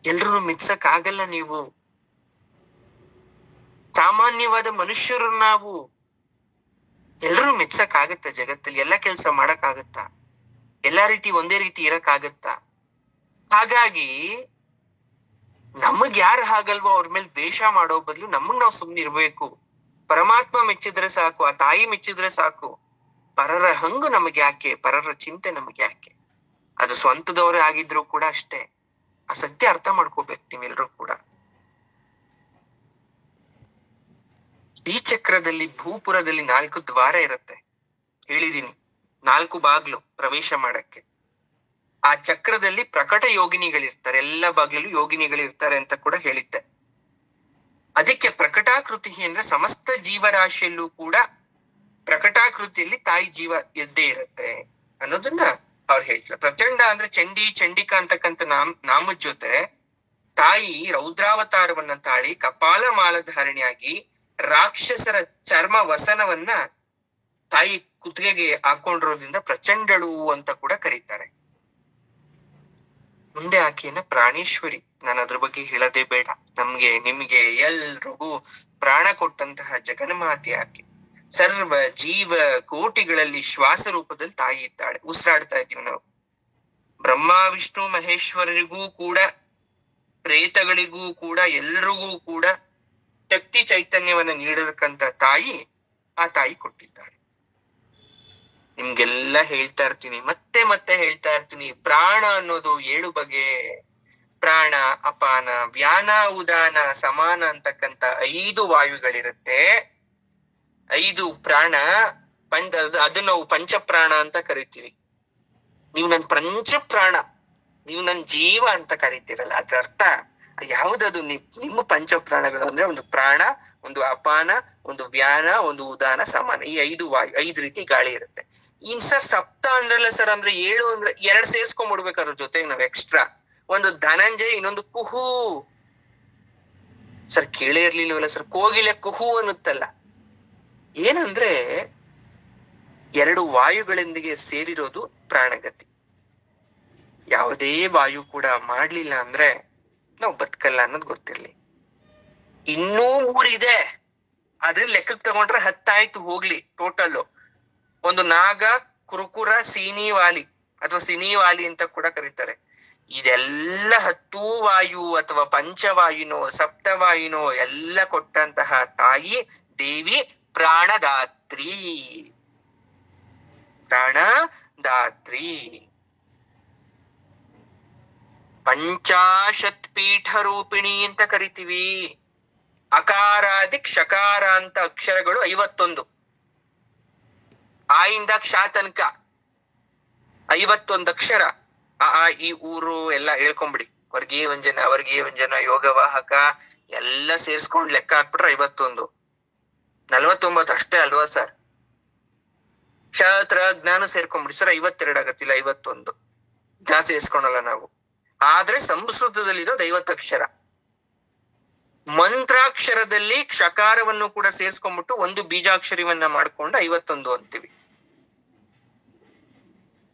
ಎಲ್ರನ್ನು ಮೆಚ್ಚಕ್ ಆಗಲ್ಲ. ನೀವು ಸಾಮಾನ್ಯವಾದ ಮನುಷ್ಯರು, ನಾವು ಎಲ್ರೂ ಮೆಚ್ಚಕ್ ಆಗತ್ತ ಜಗತ್ತಲ್ಲಿ? ಎಲ್ಲ ಕೆಲ್ಸ ಮಾಡಕ್ ಆಗತ್ತಾ? ಎಲ್ಲಾ ರೀತಿ ಒಂದೇ ರೀತಿ ಇರಕ್ ಆಗತ್ತಾ? ಹಾಗಾಗಿ ನಮಗ್ ಯಾರು ಹಾಗಲ್ವೋ ಅವ್ರ ಮೇಲೆ ದ್ವೇಷ ಮಾಡೋ ಬದಲು ನಮಗ್ ನಾವು ಸುಮ್ನೆ ಇರ್ಬೇಕು. ಪರಮಾತ್ಮ ಮೆಚ್ಚಿದ್ರೆ ಸಾಕು, ಆ ತಾಯಿ ಮೆಚ್ಚಿದ್ರೆ ಸಾಕು. ಪರರ ಹಂಗು ನಮಗೆ ಯಾಕೆ, ಪರರ ಚಿಂತೆ ನಮಗೆ ಯಾಕೆ? ಅದು ಸ್ವಂತದವರೇ ಆಗಿದ್ರು ಕೂಡ ಅಷ್ಟೇ. ಆ ಸತ್ಯ ಅರ್ಥ ಮಾಡ್ಕೋಬೇಕು ನೀವೆಲ್ರೂ ಕೂಡ. ಶ್ರೀಚಕ್ರದಲ್ಲಿ ಭೂಪುರದಲ್ಲಿ 4 ದ್ವಾರ ಇರುತ್ತೆ, ಹೇಳಿದೀನಿ, 4 ಬಾಗ್ಲು ಪ್ರವೇಶ ಮಾಡಕ್ಕೆ. ಆ ಚಕ್ರದಲ್ಲಿ ಪ್ರಕಟ ಯೋಗಿನಿಗಳಿರ್ತಾರೆ, ಎಲ್ಲ ಬಾಗ್ಲಲ್ಲೂ ಯೋಗಿನಿಗಳಿರ್ತಾರೆ ಅಂತ ಕೂಡ ಹೇಳಿದ್ದೆ. ಅದಕ್ಕೆ ಪ್ರಕಟಾಕೃತಿ ಅಂದ್ರೆ ಸಮಸ್ತ ಜೀವರಾಶಿಯಲ್ಲೂ ಕೂಡ ಪ್ರಕಟಾಕೃತಿಯಲ್ಲಿ ತಾಯಿ ಜೀವ ಎದ್ದೇ ಇರುತ್ತೆ ಅನ್ನೋದನ್ನ ಅವ್ರು ಹೇಳ್ತಾರೆ. ಪ್ರಚಂಡ ಅಂದ್ರೆ ಚಂಡಿ ಚಂಡಿಕಾ ಅಂತಕ್ಕಂಥ ನಾಮದ ಜೊತೆ ತಾಯಿ ರೌದ್ರಾವತಾರವನ್ನ ತಾಳಿ ಕಪಾಲ ಮಾಲಧಾರಣೆಯಾಗಿ ರಾಕ್ಷಸರ ಚರ್ಮ ವಸನವನ್ನ ತಾಯಿ ಕುತ್ತಿಗೆಗೆ ಹಾಕೊಂಡಿರೋದ್ರಿಂದ ಪ್ರಚಂಡಳು ಅಂತ ಕೂಡ ಕರೀತಾರೆ. ಮುಂದೆ ಆಕೆಯನ್ನ ಪ್ರಾಣೇಶ್ವರಿ, ನಾನು ಅದ್ರ ಬಗ್ಗೆ ಹೇಳೋದೇ ಬೇಡ. ನಮ್ಗೆ ನಿಮ್ಗೆ ಎಲ್ರಿಗೂ ಪ್ರಾಣ ಕೊಟ್ಟಂತಹ ಜಗನ್ಮಾತೆ ಆಕೆ. ಸರ್ವ ಜೀವ ಕೋಟಿಗಳಲ್ಲಿ ಶ್ವಾಸ ರೂಪದಲ್ಲಿ ತಾಯಿ ಇದ್ದಾಳೆ, ಉಸಿರಾಡ್ತಾ ಇದ್ದೀವಿ ನಾವು. ಬ್ರಹ್ಮ ವಿಷ್ಣು ಮಹೇಶ್ವರರಿಗೂ ಕೂಡ, ಪ್ರೇತಗಳಿಗೂ ಕೂಡ, ಎಲ್ರಿಗೂ ಕೂಡ ಶಕ್ತಿ ಚೈತನ್ಯವನ್ನ ನೀಡತಕ್ಕಂತ ತಾಯಿ ಆ ತಾಯಿ ಕೊಟ್ಟಿದ್ದಾಳೆ. ನಿಮ್ಗೆಲ್ಲ ಹೇಳ್ತಾ ಇರ್ತೀನಿ, ಮತ್ತೆ ಮತ್ತೆ ಹೇಳ್ತಾ ಇರ್ತೀನಿ, ಪ್ರಾಣ ಅನ್ನೋದು 7 ಬಗೆ. ಪ್ರಾಣ, ಅಪಾನ, ವ್ಯಾನ, ಉದಾನ, ಸಮಾನ ಅಂತಕ್ಕಂಥ 5 ವಾಯುಗಳಿರುತ್ತೆ. 5 ಪ್ರಾಣ. ಅದು ನಾವು ಪಂಚಪ್ರಾಣ ಅಂತ ಕರಿತೀವಿ. ನೀವು ನನ್ ಪ್ರಾಣ, ನೀವು ನನ್ ಜೀವ ಅಂತ ಕರಿತೀರಲ್ಲ, ಅದ್ರ ಅರ್ಥ ಯಾವುದದು? ನಿಮ್ಮ ಪಂಚಪ್ರಾಣಗಳು ಅಂದ್ರೆ ಒಂದು ಪ್ರಾಣ, ಒಂದು ಅಪಾನ, ಒಂದು ವ್ಯಾನ, ಒಂದು ಉದಾನ, ಸಮಾನ. ಈ 5 ವಾಯು, 5 ರೀತಿ ಗಾಳಿ ಇರುತ್ತೆ. ಇನ್ ಸರ್ ಸಪ್ತ ಅಂದ್ರಲ್ಲ ಸರ್, ಅಂದ್ರೆ 7 ಅಂದ್ರೆ 2 ಸೇರ್ಸ್ಕೊಂಡ್ಬಿಡ್ಬೇಕು ಅದ್ರ ಜೊತೆಗೆ ನಾವು ಎಕ್ಸ್ಟ್ರಾ. ಒಂದು ಧನಂಜಯ, ಇನ್ನೊಂದು ಕುಹು. ಸರ್ ಕೇಳೇ ಇರ್ಲಿಲ್ವಲ್ಲ ಸರ್, ಕೋಗಿಲೆ ಕುಹು ಅನ್ನುತ್ತಲ್ಲ. ಏನಂದ್ರೆ 2 ವಾಯುಗಳೊಂದಿಗೆ ಸೇರಿರೋದು ಪ್ರಾಣಗತಿ. ಯಾವುದೇ ವಾಯು ಕೂಡ ಮಾಡ್ಲಿಲ್ಲ ಅಂದ್ರೆ ನಾವು ಬದುಕಲ್ಲ ಅನ್ನೋದು ಗೊತ್ತಿರ್ಲಿ. ಇನ್ನೂ 3 ಇದೆ, ಅದ್ರ ಲೆಕ್ಕಕ್ಕೆ ತಗೊಂಡ್ರೆ 10 ಆಯ್ತು, ಹೋಗ್ಲಿ ಟೋಟಲ್. ಒಂದು ನಾಗ, ಕುರುಕುರ, ಸೀನಿವಾಲಿ ಅಥವಾ ಸಿನಿವಾಲಿ ಅಂತ ಕೂಡ ಕರೀತಾರೆ. ಇದೆಲ್ಲ 10 ವಾಯು ಅಥವಾ ಪಂಚವಾಯುನೋ ಸಪ್ತವಾಯುನೋ ಎಲ್ಲ ಕೊಟ್ಟಂತಹ ತಾಯಿ ದೇವಿ ಪ್ರಾಣದಾತ್ರಿ. ಪ್ರಾಣದಾತ್ರಿ. ಪಂಚಾಶತ್ ಪೀಠ ರೂಪಿಣಿ ಅಂತ ಕರಿತೀವಿ. ಅಕಾರಾದಿ ಕ್ಷಕಾರ ಅಂತ ಅಕ್ಷರಗಳು 51. ಆ ಇಂದ ಕ್ಷ ತನಕ 51 ಅಕ್ಷರ. ಈ ಊರು ಎಲ್ಲ ಹೇಳ್ಕೊಂಬಿಡಿ. ವರ್ಗೀಯ ವ್ಯಂಜನ, ಅವರ್ಗೀಯ ವ್ಯಂಜನ, ಯೋಗವಾಹಕ ಎಲ್ಲ ಸೇರ್ಸ್ಕೊಂಡ್ ಲೆಕ್ಕ ಹಾಕ್ಬಿಟ್ರೆ 51. 49 ಅಷ್ಟೇ ಅಲ್ವಾ ಸರ್? ಕ್ಷತ್ರ ಜ್ಞಾನ ಸೇರ್ಕೊಂಡ್ಬಿಡಿ ಸರ್, 52 ಆಗತ್ತಿಲ್ಲ, 51. ಜಾಸ್ತಿ ಸೇರ್ಸ್ಕೊಳಲ್ಲ ನಾವು. ಆದ್ರೆ ಸಂಸ್ಕೃತದಲ್ಲಿರೋದು 50 ಅಕ್ಷರ. ಮಂತ್ರಾಕ್ಷರದಲ್ಲಿ ಕ್ಷಕಾರವನ್ನು ಕೂಡ ಸೇರ್ಸ್ಕೊಂಡ್ಬಿಟ್ಟು ಒಂದು ಬೀಜಾಕ್ಷರಿವನ್ನ ಮಾಡ್ಕೊಂಡು 51 ಅಂತೀವಿ.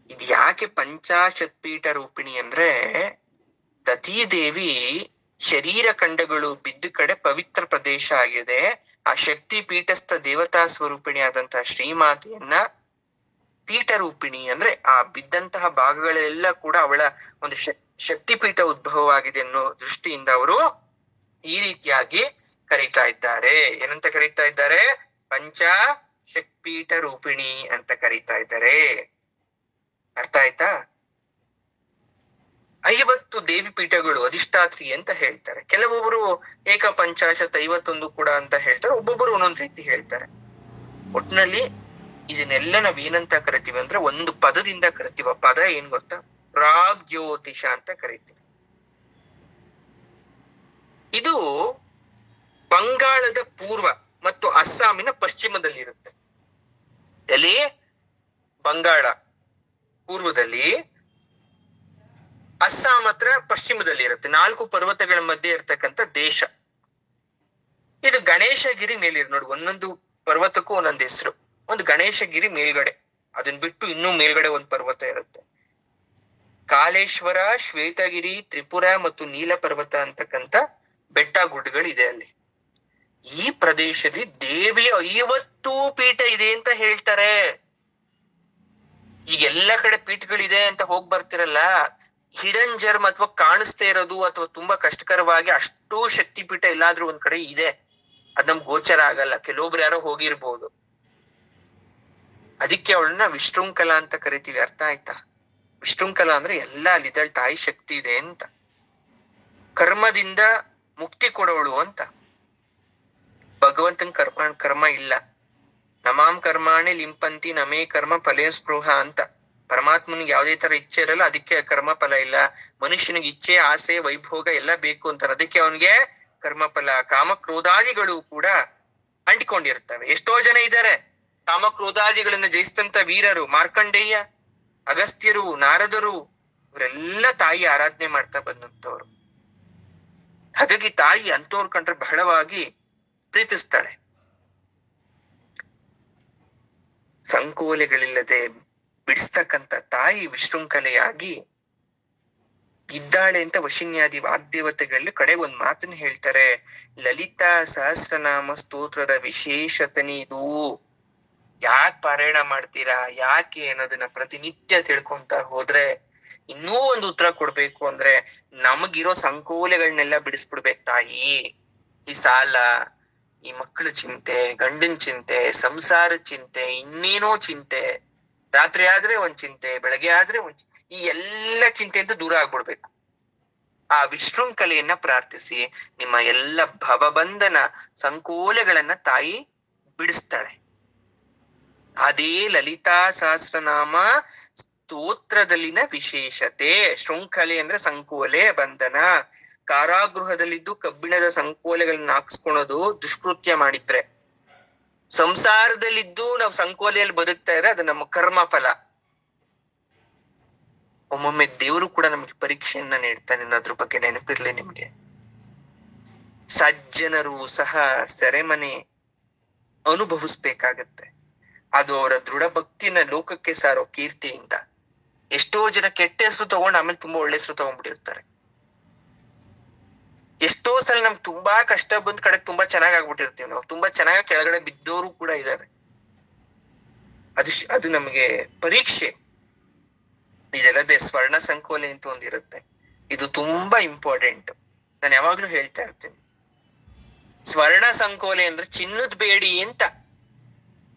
ಇದು ಯಾಕೆ ಪಂಚಾಶತ್ಪೀಠ ರೂಪಿಣಿ ಅಂದ್ರೆ, ದತೀದೇವಿ ಶರೀರ ಖಂಡಗಳು ಬಿದ್ದ ಕಡೆ ಪವಿತ್ರ ಪ್ರದೇಶ ಆಗಿದೆ. ಆ ಶಕ್ತಿ ಪೀಠಸ್ಥ ದೇವತಾ ಸ್ವರೂಪಿಣಿ ಆದಂತಹ ಶ್ರೀಮಾತೆಯನ್ನ ಪೀಠ ರೂಪಿಣಿ ಅಂದ್ರೆ ಆ ಬಿದ್ದಂತಹ ಭಾಗಗಳೆಲ್ಲ ಕೂಡ ಅವಳ ಒಂದು ಶಕ್ತಿಪೀಠ ಉದ್ಭವವಾಗಿದೆ ಅನ್ನೋ ದೃಷ್ಟಿಯಿಂದ ಅವರು ಈ ರೀತಿಯಾಗಿ ಕರೀತಾ ಇದ್ದಾರೆ. ಏನಂತ ಕರೀತಾ ಇದ್ದಾರೆ? ಪಂಚ ಶಕ್ತಿಪೀಠ ರೂಪಿಣಿ ಅಂತ ಕರೀತಾ ಇದ್ದಾರೆ. ಅರ್ಥ ಆಯ್ತಾ? 50 ದೇವಿ ಪೀಠಗಳು ಅಧಿಷ್ಠಾತ್ರಿ ಅಂತ ಹೇಳ್ತಾರೆ. ಕೆಲವೊಬ್ಬರು ಏಕ ಪಂಚಾಶತ್ 51 ಕೂಡ ಅಂತ ಹೇಳ್ತಾರೆ, ಒಬ್ಬೊಬ್ಬರು ಒಂದೊಂದ್ ರೀತಿ ಹೇಳ್ತಾರೆ. ಒಟ್ನಲ್ಲಿ ಇದನ್ನೆಲ್ಲ ನಾವ್ ಏನಂತ ಕರಿತೀವಿ ಅಂದ್ರೆ, ಒಂದು ಪದದಿಂದ ಕರಿತೀವಿ. ಪದ ಏನ್ ಗೊತ್ತಾ? ಪ್ರಾಗ್ ಜ್ಯೋತಿಷ ಅಂತ ಕರಿತೀವಿ. ಇದು ಬಂಗಾಳದ ಪೂರ್ವ ಮತ್ತು ಅಸ್ಸಾಮಿನ ಪಶ್ಚಿಮದಲ್ಲಿ ಇರುತ್ತೆ. ಎಲ್ಲಿ? ಬಂಗಾಳ ಪೂರ್ವದಲ್ಲಿ, ಅಸ್ಸಾಂ ಹತ್ರ ಪಶ್ಚಿಮದಲ್ಲಿ ಇರುತ್ತೆ. 4 ಪರ್ವತಗಳ ಮಧ್ಯೆ ಇರ್ತಕ್ಕಂಥ ದೇಶ ಇದು. ಗಣೇಶಗಿರಿ ಮೇಲಿರ್ ನೋಡಿ, ಒಂದೊಂದು ಪರ್ವತಕ್ಕೂ ಒಂದೊಂದು ಹೆಸರು. ಒಂದು ಗಣೇಶಗಿರಿ ಮೇಲ್ಗಡೆ, ಅದನ್ ಬಿಟ್ಟು ಇನ್ನೂ ಮೇಲ್ಗಡೆ ಒಂದು ಪರ್ವತ ಇರುತ್ತೆ. ಕಾಲೇಶ್ವರ, ಶ್ವೇತಗಿರಿ, ತ್ರಿಪುರ ಮತ್ತು ನೀಲ ಪರ್ವತ ಅಂತಕ್ಕಂಥ ಬೆಟ್ಟ ಗುಡ್ಡಗಳಿದೆ ಅಲ್ಲಿ. ಈ ಪ್ರದೇಶದಲ್ಲಿ ದೇವಿಯ 50 ಪೀಠ ಇದೆ ಅಂತ ಹೇಳ್ತಾರೆ. ಈಗ ಎಲ್ಲ ಕಡೆ ಪೀಠಗಳಿದೆ ಅಂತ ಹೋಗ್ ಬರ್ತಿರಲ್ಲ, ಹಿಡನ್ ಜರ್ಮ್ ಅಥವಾ ಕಾಣಿಸ್ತಾ ಇರೋದು ಅಥವಾ ತುಂಬಾ ಕಷ್ಟಕರವಾಗಿ ಅಷ್ಟು ಶಕ್ತಿ ಪೀಠ ಎಲ್ಲಾದ್ರೂ ಒಂದ್ ಕಡೆ ಇದೆ, ಅದ್ ನಮ್ಗೆ ಗೋಚರ ಆಗಲ್ಲ. ಕೆಲವೊಬ್ರು ಯಾರೋ ಹೋಗಿರ್ಬೋದು. ಅದಕ್ಕೆ ಅವಳನ್ನ ವಿಶೃಂಖಲ ಅಂತ ಕರಿತೀವಿ. ಅರ್ಥ ಆಯ್ತಾ? ವಿಶೃಂಖಲ ಅಂದ್ರೆ ಎಲ್ಲ ಅಲ್ಲಿದ್ದಾಳ ತಾಯಿ ಶಕ್ತಿ ಇದೆ ಅಂತ, ಕರ್ಮದಿಂದ ಮುಕ್ತಿ ಕೊಡೋಳು ಅಂತ. ಭಗವಂತನ್ ಕರ್ಮ ಇಲ್ಲ. ನಮಾಂ ಕರ್ಮಾಣಿ ಲಿಂಪಂತಿ ನಮೇ ಕರ್ಮ ಫಲೇ ಸ್ಪೃಹ ಅಂತ. ಪರಮಾತ್ಮನಿಗೆ ಯಾವುದೇ ತರ ಇಚ್ಛೆ ಇರಲ್ಲ, ಅದಕ್ಕೆ ಕರ್ಮ ಫಲ ಇಲ್ಲ. ಮನುಷ್ಯನಿಗೆ ಇಚ್ಛೆ, ಆಸೆ, ವೈಭೋಗ ಎಲ್ಲ ಬೇಕು ಅಂತಾರೆ, ಅದಕ್ಕೆ ಅವನಿಗೆ ಕರ್ಮಫಲ. ಕಾಮಕ್ರೋಧಾದಿಗಳು ಕೂಡ ಅಂಟಿಕೊಂಡಿರ್ತವೆ. ಎಷ್ಟೋ ಜನ ಇದ್ದಾರೆ ಕಾಮಕ್ರೋಧಾದಿಗಳನ್ನ ಜಯಿಸಿದಂತ ವೀರರು, ಮಾರ್ಕಂಡೇಯ, ಅಗಸ್ತ್ಯರು, ನಾರದರು, ಇವರೆಲ್ಲ ತಾಯಿ ಆರಾಧನೆ ಮಾಡ್ತಾ ಬಂದಂತವ್ರು. ಹಾಗಾಗಿ ತಾಯಿ ಅಂತವ್ರು ಕಂಡ್ರೆ ಬಹಳವಾಗಿ ಪ್ರೀತಿಸ್ತಾಳೆ. ಸಂಕೋಲೆಗಳಿಲ್ಲದೆ ಬಿಡಿಸ್ತಕ್ಕಂಥ ತಾಯಿ ವಿಶೃಂಖಲೆಯಾಗಿ ಇದ್ದಾಳೆ ಅಂತ ವಶಿನ್ಯಾದಿ ವಾಗ್ದೇವತೆಗಳಲ್ಲಿ ಕಡೆ ಒಂದ್ ಮಾತನ್ನ ಹೇಳ್ತಾರೆ. ಲಲಿತಾ ಸಹಸ್ರನಾಮ ಸ್ತೋತ್ರದ ವಿಶೇಷತನೇ ಇದು. ಯಾಕೆ ಪಾರಾಯಣ ಮಾಡ್ತೀರಾ, ಯಾಕೆ ಅನ್ನೋದನ್ನ ಪ್ರತಿನಿತ್ಯ ತಿಳ್ಕೊಂತ ಹೋದ್ರೆ ಇನ್ನೂ ಒಂದು ಉತ್ತರ ಕೊಡ್ಬೇಕು ಅಂದ್ರೆ, ನಮಗಿರೋ ಸಂಕೋಲೆಗಳನ್ನೆಲ್ಲ ಬಿಡಿಸ್ಬಿಡ್ಬೇಕು ತಾಯಿ. ಈ ಸಾಲ, ಈ ಮಕ್ಕಳ ಚಿಂತೆ, ಗಂಡನ್ ಚಿಂತೆ, ಸಂಸಾರ ಚಿಂತೆ, ಇನ್ನೇನೋ ಚಿಂತೆ, ರಾತ್ರಿ ಆದ್ರೆ ಒಂದ್ ಚಿಂತೆ, ಬೆಳಗ್ಗೆ ಆದ್ರೆ ಈ ಎಲ್ಲ ಚಿಂತೆಯಿಂದ ದೂರ ಆಗ್ಬಿಡ್ಬೇಕು. ಆ ವಿಶೃಂಖಲೆಯನ್ನ ಪ್ರಾರ್ಥಿಸಿ ನಿಮ್ಮ ಎಲ್ಲ ಭವಬಂಧನ ಸಂಕೋಲೆಗಳನ್ನ ತಾಯಿ ಬಿಡಿಸ್ತಾಳೆ. ಅದೇ ಲಲಿತಾ ಸಹಸ್ರನಾಮ ಸ್ತೋತ್ರದಲ್ಲಿನ ವಿಶೇಷತೆ. ಶೃಂಖಲೆ ಅಂದ್ರೆ ಸಂಕೋಲೆ, ಬಂಧನ. ಕಾರಾಗೃಹದಲ್ಲಿದ್ದು ಕಬ್ಬಿಣದ ಸಂಕೋಲೆಗಳನ್ನ ಹಾಕ್ಸ್ಕೊಳೋದು ದುಷ್ಕೃತ್ಯ ಮಾಡಿದ್ರೆ, ಸಂಸಾರದಲ್ಲಿದ್ದು ನಾವು ಸಂಕೋಲೆಯಲ್ಲಿ ಬದುಕ್ತಾ ಇದ್ರೆ ಅದು ನಮ್ಮ ಕರ್ಮ ಫಲ. ಒಮ್ಮೊಮ್ಮೆ ದೇವರು ಕೂಡ ನಮ್ಗೆ ಪರೀಕ್ಷೆಯನ್ನ ನೀಡ್ತಾನೆ, ಅನ್ನೋದ್ರ ಬಗ್ಗೆ ನೆನಪಿರ್ಲಿ ನಿಮ್ಗೆ. ಸಜ್ಜನರು ಸಹ ಸೆರೆಮನೆ ಅನುಭವಿಸ್ಬೇಕಾಗತ್ತೆ. ಅದು ಅವರ ದೃಢ ಭಕ್ತಿನ ಲೋಕಕ್ಕೆ ಸಾರೋ ಕೀರ್ತಿಯಿಂದ. ಎಷ್ಟೋ ಜನ ಕೆಟ್ಟ ಹೆಸರು ತಗೊಂಡು ಆಮೇಲೆ ತುಂಬಾ ಒಳ್ಳೆ ಹೆಸರು ತಗೊಂಡ್ಬಿಟ್ಟಿರ್ತಾರೆ. ಎಷ್ಟೋ ಸಲ ನಮ್ಗೆ ತುಂಬಾ ಕಷ್ಟ ಬಂದ್ ಕಡೆ ತುಂಬಾ ಚೆನ್ನಾಗ್ ಆಗ್ಬಿಟ್ಟಿರ್ತೀವಿ ನಾವು, ತುಂಬಾ ಚೆನ್ನಾಗಿ ಕೆಳಗಡೆ ಬಿದ್ದವರು ಕೂಡ ಇದ್ದಾರೆ. ಅದು ನಮಗೆ ಪರೀಕ್ಷೆ. ಇದಲ್ಲದೆ ಸ್ವರ್ಣ ಸಂಕೋಲೆ ಅಂತ ಒಂದಿರುತ್ತೆ, ಇದು ತುಂಬಾ ಇಂಪಾರ್ಟೆಂಟ್. ನಾನು ಯಾವಾಗ್ಲೂ ಹೇಳ್ತಾ ಇರ್ತೀನಿ, ಸ್ವರ್ಣ ಸಂಕೋಲೆ ಅಂದ್ರೆ ಚಿನ್ನದ ಬೇಡಿ ಅಂತ.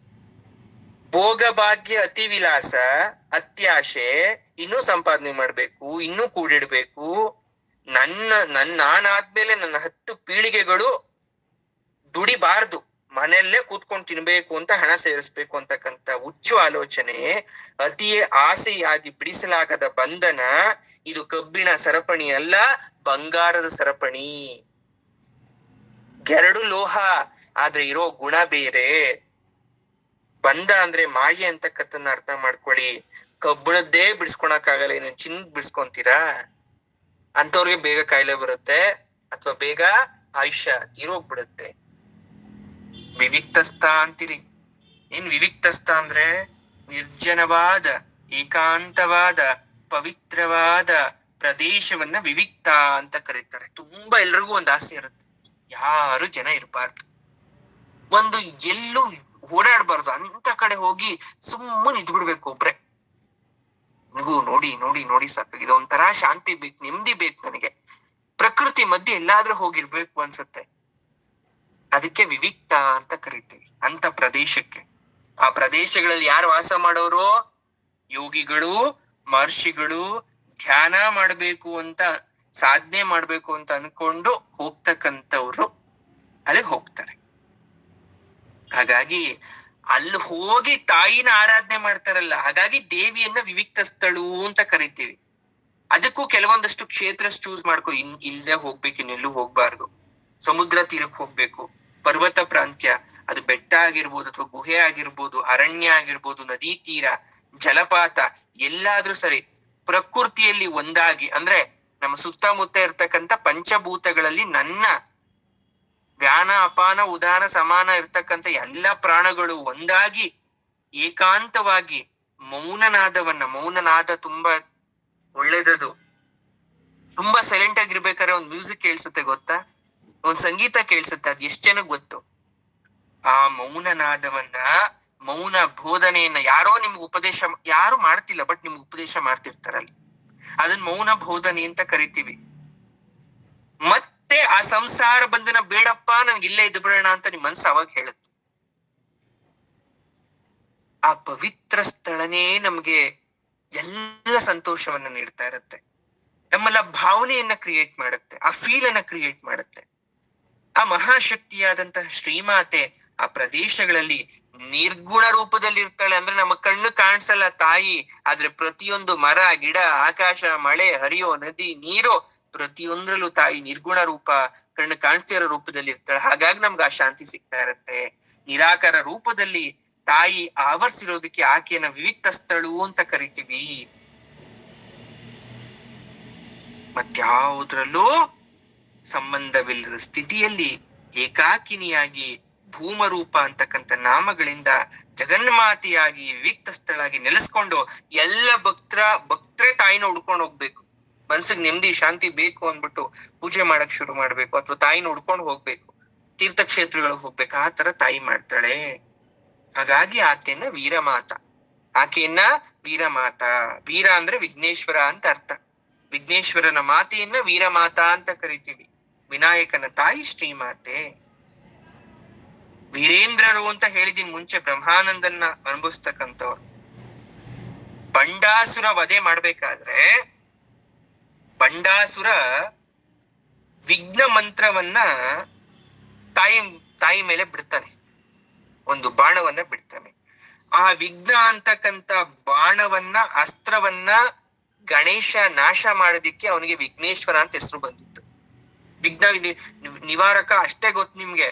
ಭೋಗ ಭಾಗ್ಯ ಅತಿ ವಿಲಾಸ, ಅತ್ಯಾಶೆ, ಇನ್ನೂ ಸಂಪಾದನೆ ಮಾಡ್ಬೇಕು, ಇನ್ನೂ ಕೂಡಿಡ್ಬೇಕು, ನಾನಾದ್ಮೇಲೆ ನನ್ನ 10 ಪೀಳಿಗೆಗಳು ದುಡಿಬಾರ್ದು, ಮನೆಯಲ್ಲೇ ಕೂತ್ಕೊಂಡು ತಿನ್ಬೇಕು ಅಂತ, ಹಣ ಸೇರಿಸ್ಬೇಕು ಅಂತಕ್ಕಂಥ ಹುಚ್ಚು ಆಲೋಚನೆ, ಅತಿ ಆಸೆಯಾಗಿ ಬಿಡಿಸಲಾಗದ ಬಂಧನ. ಇದು ಕಬ್ಬಿಣ ಸರಪಣಿ ಅಲ್ಲ, ಬಂಗಾರದ ಸರಪಣಿ. ಎರಡು ಲೋಹ, ಆದ್ರೆ ಇರೋ ಗುಣ ಬೇರೆ. ಬಂಧ ಅಂದ್ರೆ ಮಾಯೆ ಅಂತಕ್ಕಂಥನ್ನ ಅರ್ಥ ಮಾಡ್ಕೊಳ್ಳಿ. ಕಬ್ಬಿಣದ್ದೇ ಬಿಡಿಸ್ಕೊಳಕ್ಕಾಗಲ್ಲ, ಇನ್ನು ಚಿನ್ನದ್ ಬಿಡಿಸ್ಕೊಂತೀರಾ? ಅಂತವ್ರಿಗೆ ಬೇಗ ಕಾಯಿಲೆ ಬರುತ್ತೆ, ಅಥವಾ ಬೇಗ ಆಯುಷ್ಯ ತೀರೋಗ್ಬಿಡುತ್ತೆ. ವಿವಿಕ್ತಸ್ಥ ಅಂತೀರಿ. ಏನ್ ವಿವಿಕ್ತಸ್ಥ ಅಂದ್ರೆ? ನಿರ್ಜನವಾದ, ಏಕಾಂತವಾದ, ಪವಿತ್ರವಾದ ಪ್ರದೇಶವನ್ನ ವಿವಿಕ್ತ ಅಂತ ಕರೀತಾರೆ. ತುಂಬಾ ಎಲ್ರಿಗೂ ಒಂದು ಆಸೆ ಇರುತ್ತೆ, ಯಾರು ಜನ ಇರಬಾರ್ದು, ಒಂದು ಎಲ್ಲೂ ಓಡಾಡ್ಬಾರ್ದು, ಅಂತ ಕಡೆ ಹೋಗಿ ಸುಮ್ಮನೆ ಇದ್ಬಿಡ್ಬೇಕು ಒಬ್ರೆ. ನನಗೂ ನೋಡಿ ನೋಡಿ ನೋಡಿ ಸಾಕಾಗಿದೆ, ಒಂಥರ ಶಾಂತಿ ಬೇಕು, ನೆಮ್ಮದಿ ಬೇಕು ನನಗೆ, ಪ್ರಕೃತಿ ಮಧ್ಯೆ ಎಲ್ಲಾದ್ರೂ ಹೋಗಿರ್ಬೇಕು ಅನ್ಸುತ್ತೆ. ಅದಕ್ಕೆ ವಿವಿಕ್ತ ಅಂತ ಕರಿತೀವಿ ಅಂತ ಪ್ರದೇಶಕ್ಕೆ. ಆ ಪ್ರದೇಶಗಳಲ್ಲಿ ಯಾರು ವಾಸ ಮಾಡೋರು? ಯೋಗಿಗಳು, ಮಹರ್ಷಿಗಳು, ಧ್ಯಾನ ಮಾಡ್ಬೇಕು ಅಂತ, ಸಾಧನೆ ಮಾಡ್ಬೇಕು ಅಂತ ಅನ್ಕೊಂಡು ಹೋಗ್ತಕ್ಕಂಥವ್ರು ಅಲ್ಲಿ ಹೋಗ್ತಾರೆ. ಹಾಗಾಗಿ ಅಲ್ಲಿ ಹೋಗಿ ತಾಯಿನ ಆರಾಧನೆ ಮಾಡ್ತಾರಲ್ಲ, ಹಾಗಾಗಿ ದೇವಿಯನ್ನ ವಿವಿಕ್ತಸ್ಥಳು ಅಂತ ಕರಿತೀವಿ. ಅದಕ್ಕೂ ಕೆಲವೊಂದಷ್ಟು ಕ್ಷೇತ್ರ ಚೂಸ್ ಮಾಡ್ಕೊ. ಇಲ್ಲೇ ಹೋಗ್ಬೇಕು, ಇನ್ನೆಲ್ಲೂ ಹೋಗ್ಬಾರ್ದು. ಸಮುದ್ರ ತೀರಕ್ಕೆ ಹೋಗ್ಬೇಕು, ಪರ್ವತ ಪ್ರಾಂತ್ಯ, ಅದು ಬೆಟ್ಟ ಆಗಿರ್ಬೋದು ಅಥವಾ ಗುಹೆ ಆಗಿರ್ಬೋದು, ಅರಣ್ಯ ಆಗಿರ್ಬೋದು, ನದಿ ತೀರ, ಜಲಪಾತ, ಎಲ್ಲಾದ್ರೂ ಸರಿ. ಪ್ರಕೃತಿಯಲ್ಲಿ ಒಂದಾಗಿ ಅಂದ್ರೆ ನಮ್ಮ ಸುತ್ತಮುತ್ತ ಇರ್ತಕ್ಕಂಥ ಪಂಚಭೂತಗಳಲ್ಲಿ ನನ್ನ ವ್ಯಾನ ಅಪಾನ ಉದಾನ ಸಮಾನ ಇರ್ತಕ್ಕಂಥ ಎಲ್ಲ ಪ್ರಾಣಗಳು ಒಂದಾಗಿ ಏಕಾಂತವಾಗಿ ಮೌನನಾದ ತುಂಬಾ ಒಳ್ಳೇದದು. ತುಂಬಾ ಸೈಲೆಂಟ್ ಆಗಿರ್ಬೇಕಾದ್ರೆ ಒಂದ್ ಮ್ಯೂಸಿಕ್ ಕೇಳಿಸುತ್ತೆ ಗೊತ್ತಾ, ಒಂದ್ ಸಂಗೀತ ಕೇಳಿಸುತ್ತೆ, ಅದ್ ಎಷ್ಟ್ ಜನಕ್ಕೆ ಗೊತ್ತು? ಆ ಮೌನನಾದವನ್ನ, ಮೌನ ಬೋಧನೆಯನ್ನ ಯಾರೋ ನಿಮ್ಗೆ ಉಪದೇಶ, ಯಾರು ಮಾಡ್ತಿಲ್ಲ ಬಟ್ ನಿಮ್ಗೆ ಉಪದೇಶ ಮಾಡ್ತಿರ್ತಾರಲ್ಲ, ಅದನ್ನ ಮೌನ ಬೋಧನೆ ಅಂತ ಕರಿತೀವಿ. ಮತ್ತೆ ಆ ಸಂಸಾರ ಬಂಧನ ಬೇಡಪ್ಪ, ನನ್ಗೆ ಇಲ್ಲೇ ಇದ್ದು ಬಿಡೋಣ ಅಂತ ನಿಮ್ ಮನ್ಸು ಅವಾಗ ಹೇಳುತ್ತೆ. ಆ ಪವಿತ್ರ ಸ್ಥಳನೇ ನಮ್ಗೆ ಎಲ್ಲ ಸಂತೋಷವನ್ನ ನೀಡ್ತಾ ಇರುತ್ತೆ. ನಮ್ಮನ್ನ ಭಾವನೆಯನ್ನ ಕ್ರಿಯೇಟ್ ಮಾಡುತ್ತೆ, ಆ ಫೀಲ್ ಅನ್ನ ಕ್ರಿಯೇಟ್ ಮಾಡುತ್ತೆ. ಆ ಮಹಾಶಕ್ತಿಯಾದಂತಹ ಶ್ರೀಮಾತೆ ಆ ಪ್ರದೇಶಗಳಲ್ಲಿ ನಿರ್ಗುಣ ರೂಪದಲ್ಲಿ ಇರ್ತಾಳೆ. ಅಂದ್ರೆ ನಮ್ಮ ಕಣ್ಣು ಕಾಣಿಸಲ್ಲ ತಾಯಿ, ಆದ್ರೆ ಪ್ರತಿಯೊಂದು ಮರ ಗಿಡ ಆಕಾಶ ಮಳೆ ಹರಿಯೋ ನದಿ ನೀರು ಪ್ರತಿಯೊಂದ್ರಲ್ಲೂ ತಾಯಿ ನಿರ್ಗುಣ ರೂಪ, ಕಣ್ಣು ಕಾಣಿಸ್ತಿರೋ ರೂಪದಲ್ಲಿ ಇರ್ತಾಳೆ. ಹಾಗಾಗಿ ನಮ್ಗೆ ಆ ಶಾಂತಿ ಸಿಗ್ತಾ ಇರತ್ತೆ. ನಿರಾಕಾರ ರೂಪದಲ್ಲಿ ತಾಯಿ ಆವರಿಸಿರೋದಕ್ಕೆ ಆಕೆಯನ್ನ ವಿವಿಕ್ತ ಸ್ಥಳು ಅಂತ ಕರಿತೀವಿ. ಮತ್ಯಾವುದ್ರಲ್ಲೂ ಸಂಬಂಧವಿಲ್ಲದ ಸ್ಥಿತಿಯಲ್ಲಿ ಏಕಾಕಿನಿಯಾಗಿ ಭೂಮರೂಪ ಅಂತಕ್ಕಂಥ ನಾಮಗಳಿಂದ ಜಗನ್ಮಾತೆಯಾಗಿ ವಿವಿಕ್ತ ಸ್ಥಳಾಗಿ ನೆಲೆಸ್ಕೊಂಡು ಎಲ್ಲ ಭಕ್ತರೇ ತಾಯಿನ ಹುಡ್ಕೊಂಡು ಹೋಗ್ಬೇಕು. ಮನ್ಸಿಗೆ ನೆಮ್ಮದಿ ಶಾಂತಿ ಬೇಕು ಅಂದ್ಬಿಟ್ಟು ಪೂಜೆ ಮಾಡಕ್ ಶುರು ಮಾಡ್ಬೇಕು, ಅಥವಾ ತಾಯಿನ ಹುಡ್ಕೊಂಡು ಹೋಗ್ಬೇಕು, ತೀರ್ಥಕ್ಷೇತ್ರಗಳಿಗೆ ಹೋಗ್ಬೇಕು. ಆ ತರ ತಾಯಿ ಮಾಡ್ತಾಳೆ. ಹಾಗಾಗಿ ಆಕೆಯನ್ನ ವೀರಮಾತ, ಆಕೆಯನ್ನ ವೀರಮಾತ. ವೀರ ಅಂದ್ರೆ ವಿಘ್ನೇಶ್ವರ ಅಂತ ಅರ್ಥ. ವಿಘ್ನೇಶ್ವರನ ಮಾತೆಯನ್ನ ವೀರಮಾತಾ ಅಂತ ಕರಿತೀವಿ. ವಿನಾಯಕನ ತಾಯಿ ಶ್ರೀಮಾತೆ. ವೀರೇಂದ್ರರು ಅಂತ ಹೇಳಿದೀನಿ ಮುಂಚೆ, ಬ್ರಹ್ಮಾನಂದನ್ನ ಅನುಭವಿಸ್ತಕ್ಕಂಥವ್ರು. ಬಂಡಾಸುರ ವಧೆ ಮಾಡ್ಬೇಕಾದ್ರೆ ಬಂಡಾಸುರ ವಿಘ್ನ ಮಂತ್ರವನ್ನ ತಾಯಿ ಮೇಲೆ ಬಿಡ್ತಾನೆ, ಒಂದು ಬಾಣವನ್ನ ಬಿಡ್ತಾನೆ. ಆ ವಿಘ್ನ ಅಂತಕ್ಕಂಥ ಬಾಣವನ್ನ, ಅಸ್ತ್ರವನ್ನ ಗಣೇಶ ನಾಶ ಮಾಡೋದಿಕ್ಕೆ ಅವನಿಗೆ ವಿಘ್ನೇಶ್ವರ ಅಂತ ಹೆಸರು ಬಂದಿತ್ತು. ವಿಘ್ನ ನಿವಾರಕ ಅಷ್ಟೇ ಗೊತ್ತು ನಿಮ್ಗೆ,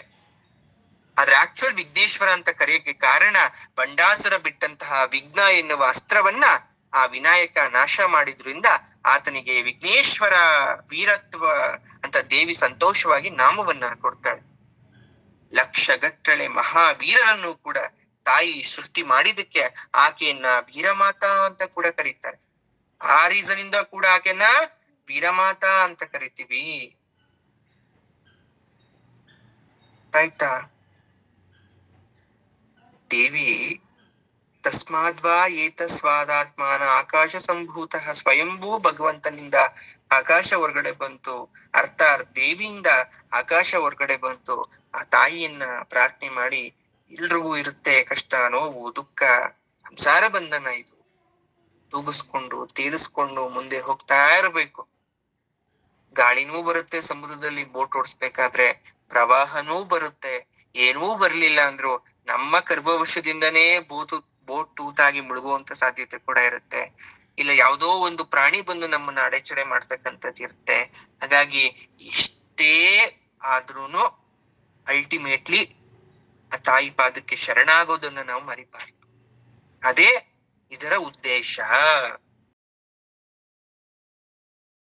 ಆದ್ರೆ ಆಕ್ಚುಲ್ ವಿಘ್ನೇಶ್ವರ ಅಂತ ಕರೆಯಕ್ಕೆ ಕಾರಣ ಬಂಡಾಸುರ ಬಿಟ್ಟಂತಹ ವಿಘ್ನ ಎನ್ನುವ ಅಸ್ತ್ರವನ್ನ ಆ ವಿನಾಯಕ ನಾಶ ಮಾಡಿದ್ರಿಂದ ಆತನಿಗೆ ವಿಘ್ನೇಶ್ವರ ವೀರತ್ವ ಅಂತ ದೇವಿ ಸಂತೋಷವಾಗಿ ನಾಮವನ್ನ ಕೊಡ್ತಾಳೆ. ಲಕ್ಷಗಟ್ಟಲೆ ಮಹಾವೀರರನ್ನು ಕೂಡ ತಾಯಿ ಸೃಷ್ಟಿ ಮಾಡಿದಕ್ಕೆ ಆಕೆಯನ್ನ ವೀರಮಾತಾ ಅಂತ ಕೂಡ ಕರೀತಾರೆ. ಆ ರೀಸನ್ ಇಂದ ಕೂಡ ಆಕೆಯನ್ನ ವೀರಮಾತಾ ಅಂತ ಕರಿತೀವಿ. ಆಯ್ತಾ? ದೇವಿ ತಸ್ಮಾದ್ವಾ ಏತಸ್ವಾದಾತ್ಮಾನ ಆಕಾಶ ಸಂಭೂತ ಸ್ವಯಂಭೂ ಭಗವಂತನಿಂದ ಆಕಾಶ ಹೊರಗಡೆ ಬಂತು. ಅರ್ಥಾತ್ ದೇವಿಯಿಂದ ಆಕಾಶ ಹೊರಗಡೆ ಬಂತು. ಆ ತಾಯಿಯನ್ನ ಪ್ರಾರ್ಥನೆ ಮಾಡಿ, ಎಲ್ರಿಗೂ ಇರುತ್ತೆ ಕಷ್ಟ, ನೋವು, ದುಃಖ, ಸಂಸಾರ ಬಂಧನ. ಇದು ತೂಗಿಸ್ಕೊಂಡು ತೀರಿಸ್ಕೊಂಡು ಮುಂದೆ ಹೋಗ್ತಾ ಇರಬೇಕು. ಗಾಳಿನೂ ಬರುತ್ತೆ ಸಮುದ್ರದಲ್ಲಿ ಬೋಟ್ ಓಡಿಸ್ಬೇಕಾದ್ರೆ, ಪ್ರವಾಹನೂ ಬರುತ್ತೆ. ಏನೂ ಬರ್ಲಿಲ್ಲ ಅಂದ್ರು ನಮ್ಮ ಗರ್ಭವಶದಿಂದನೇ ಬೋಟ್ ತೂತಾಗಿ ಮುಳುಗುವಂತ ಸಾಧ್ಯತೆ ಕೂಡ ಇರುತ್ತೆ. ಇಲ್ಲ ಯಾವುದೋ ಒಂದು ಪ್ರಾಣಿ ಬಂದು ನಮ್ಮನ್ನ ಅಡೆಚಣೆ ಮಾಡ್ತಕ್ಕಂಥದ್ದು ಇರುತ್ತೆ. ಹಾಗಾಗಿ ಎಷ್ಟೇ ಆದ್ರೂನು ಅಲ್ಟಿಮೇಟ್ಲಿ ಆ ತಾಯಿ ಪಾದಕ್ಕೆ ಶರಣಾಗೋದನ್ನ ನಾವು ಮರಿಬಾರ್ದು. ಅದೇ ಇದರ ಉದ್ದೇಶ.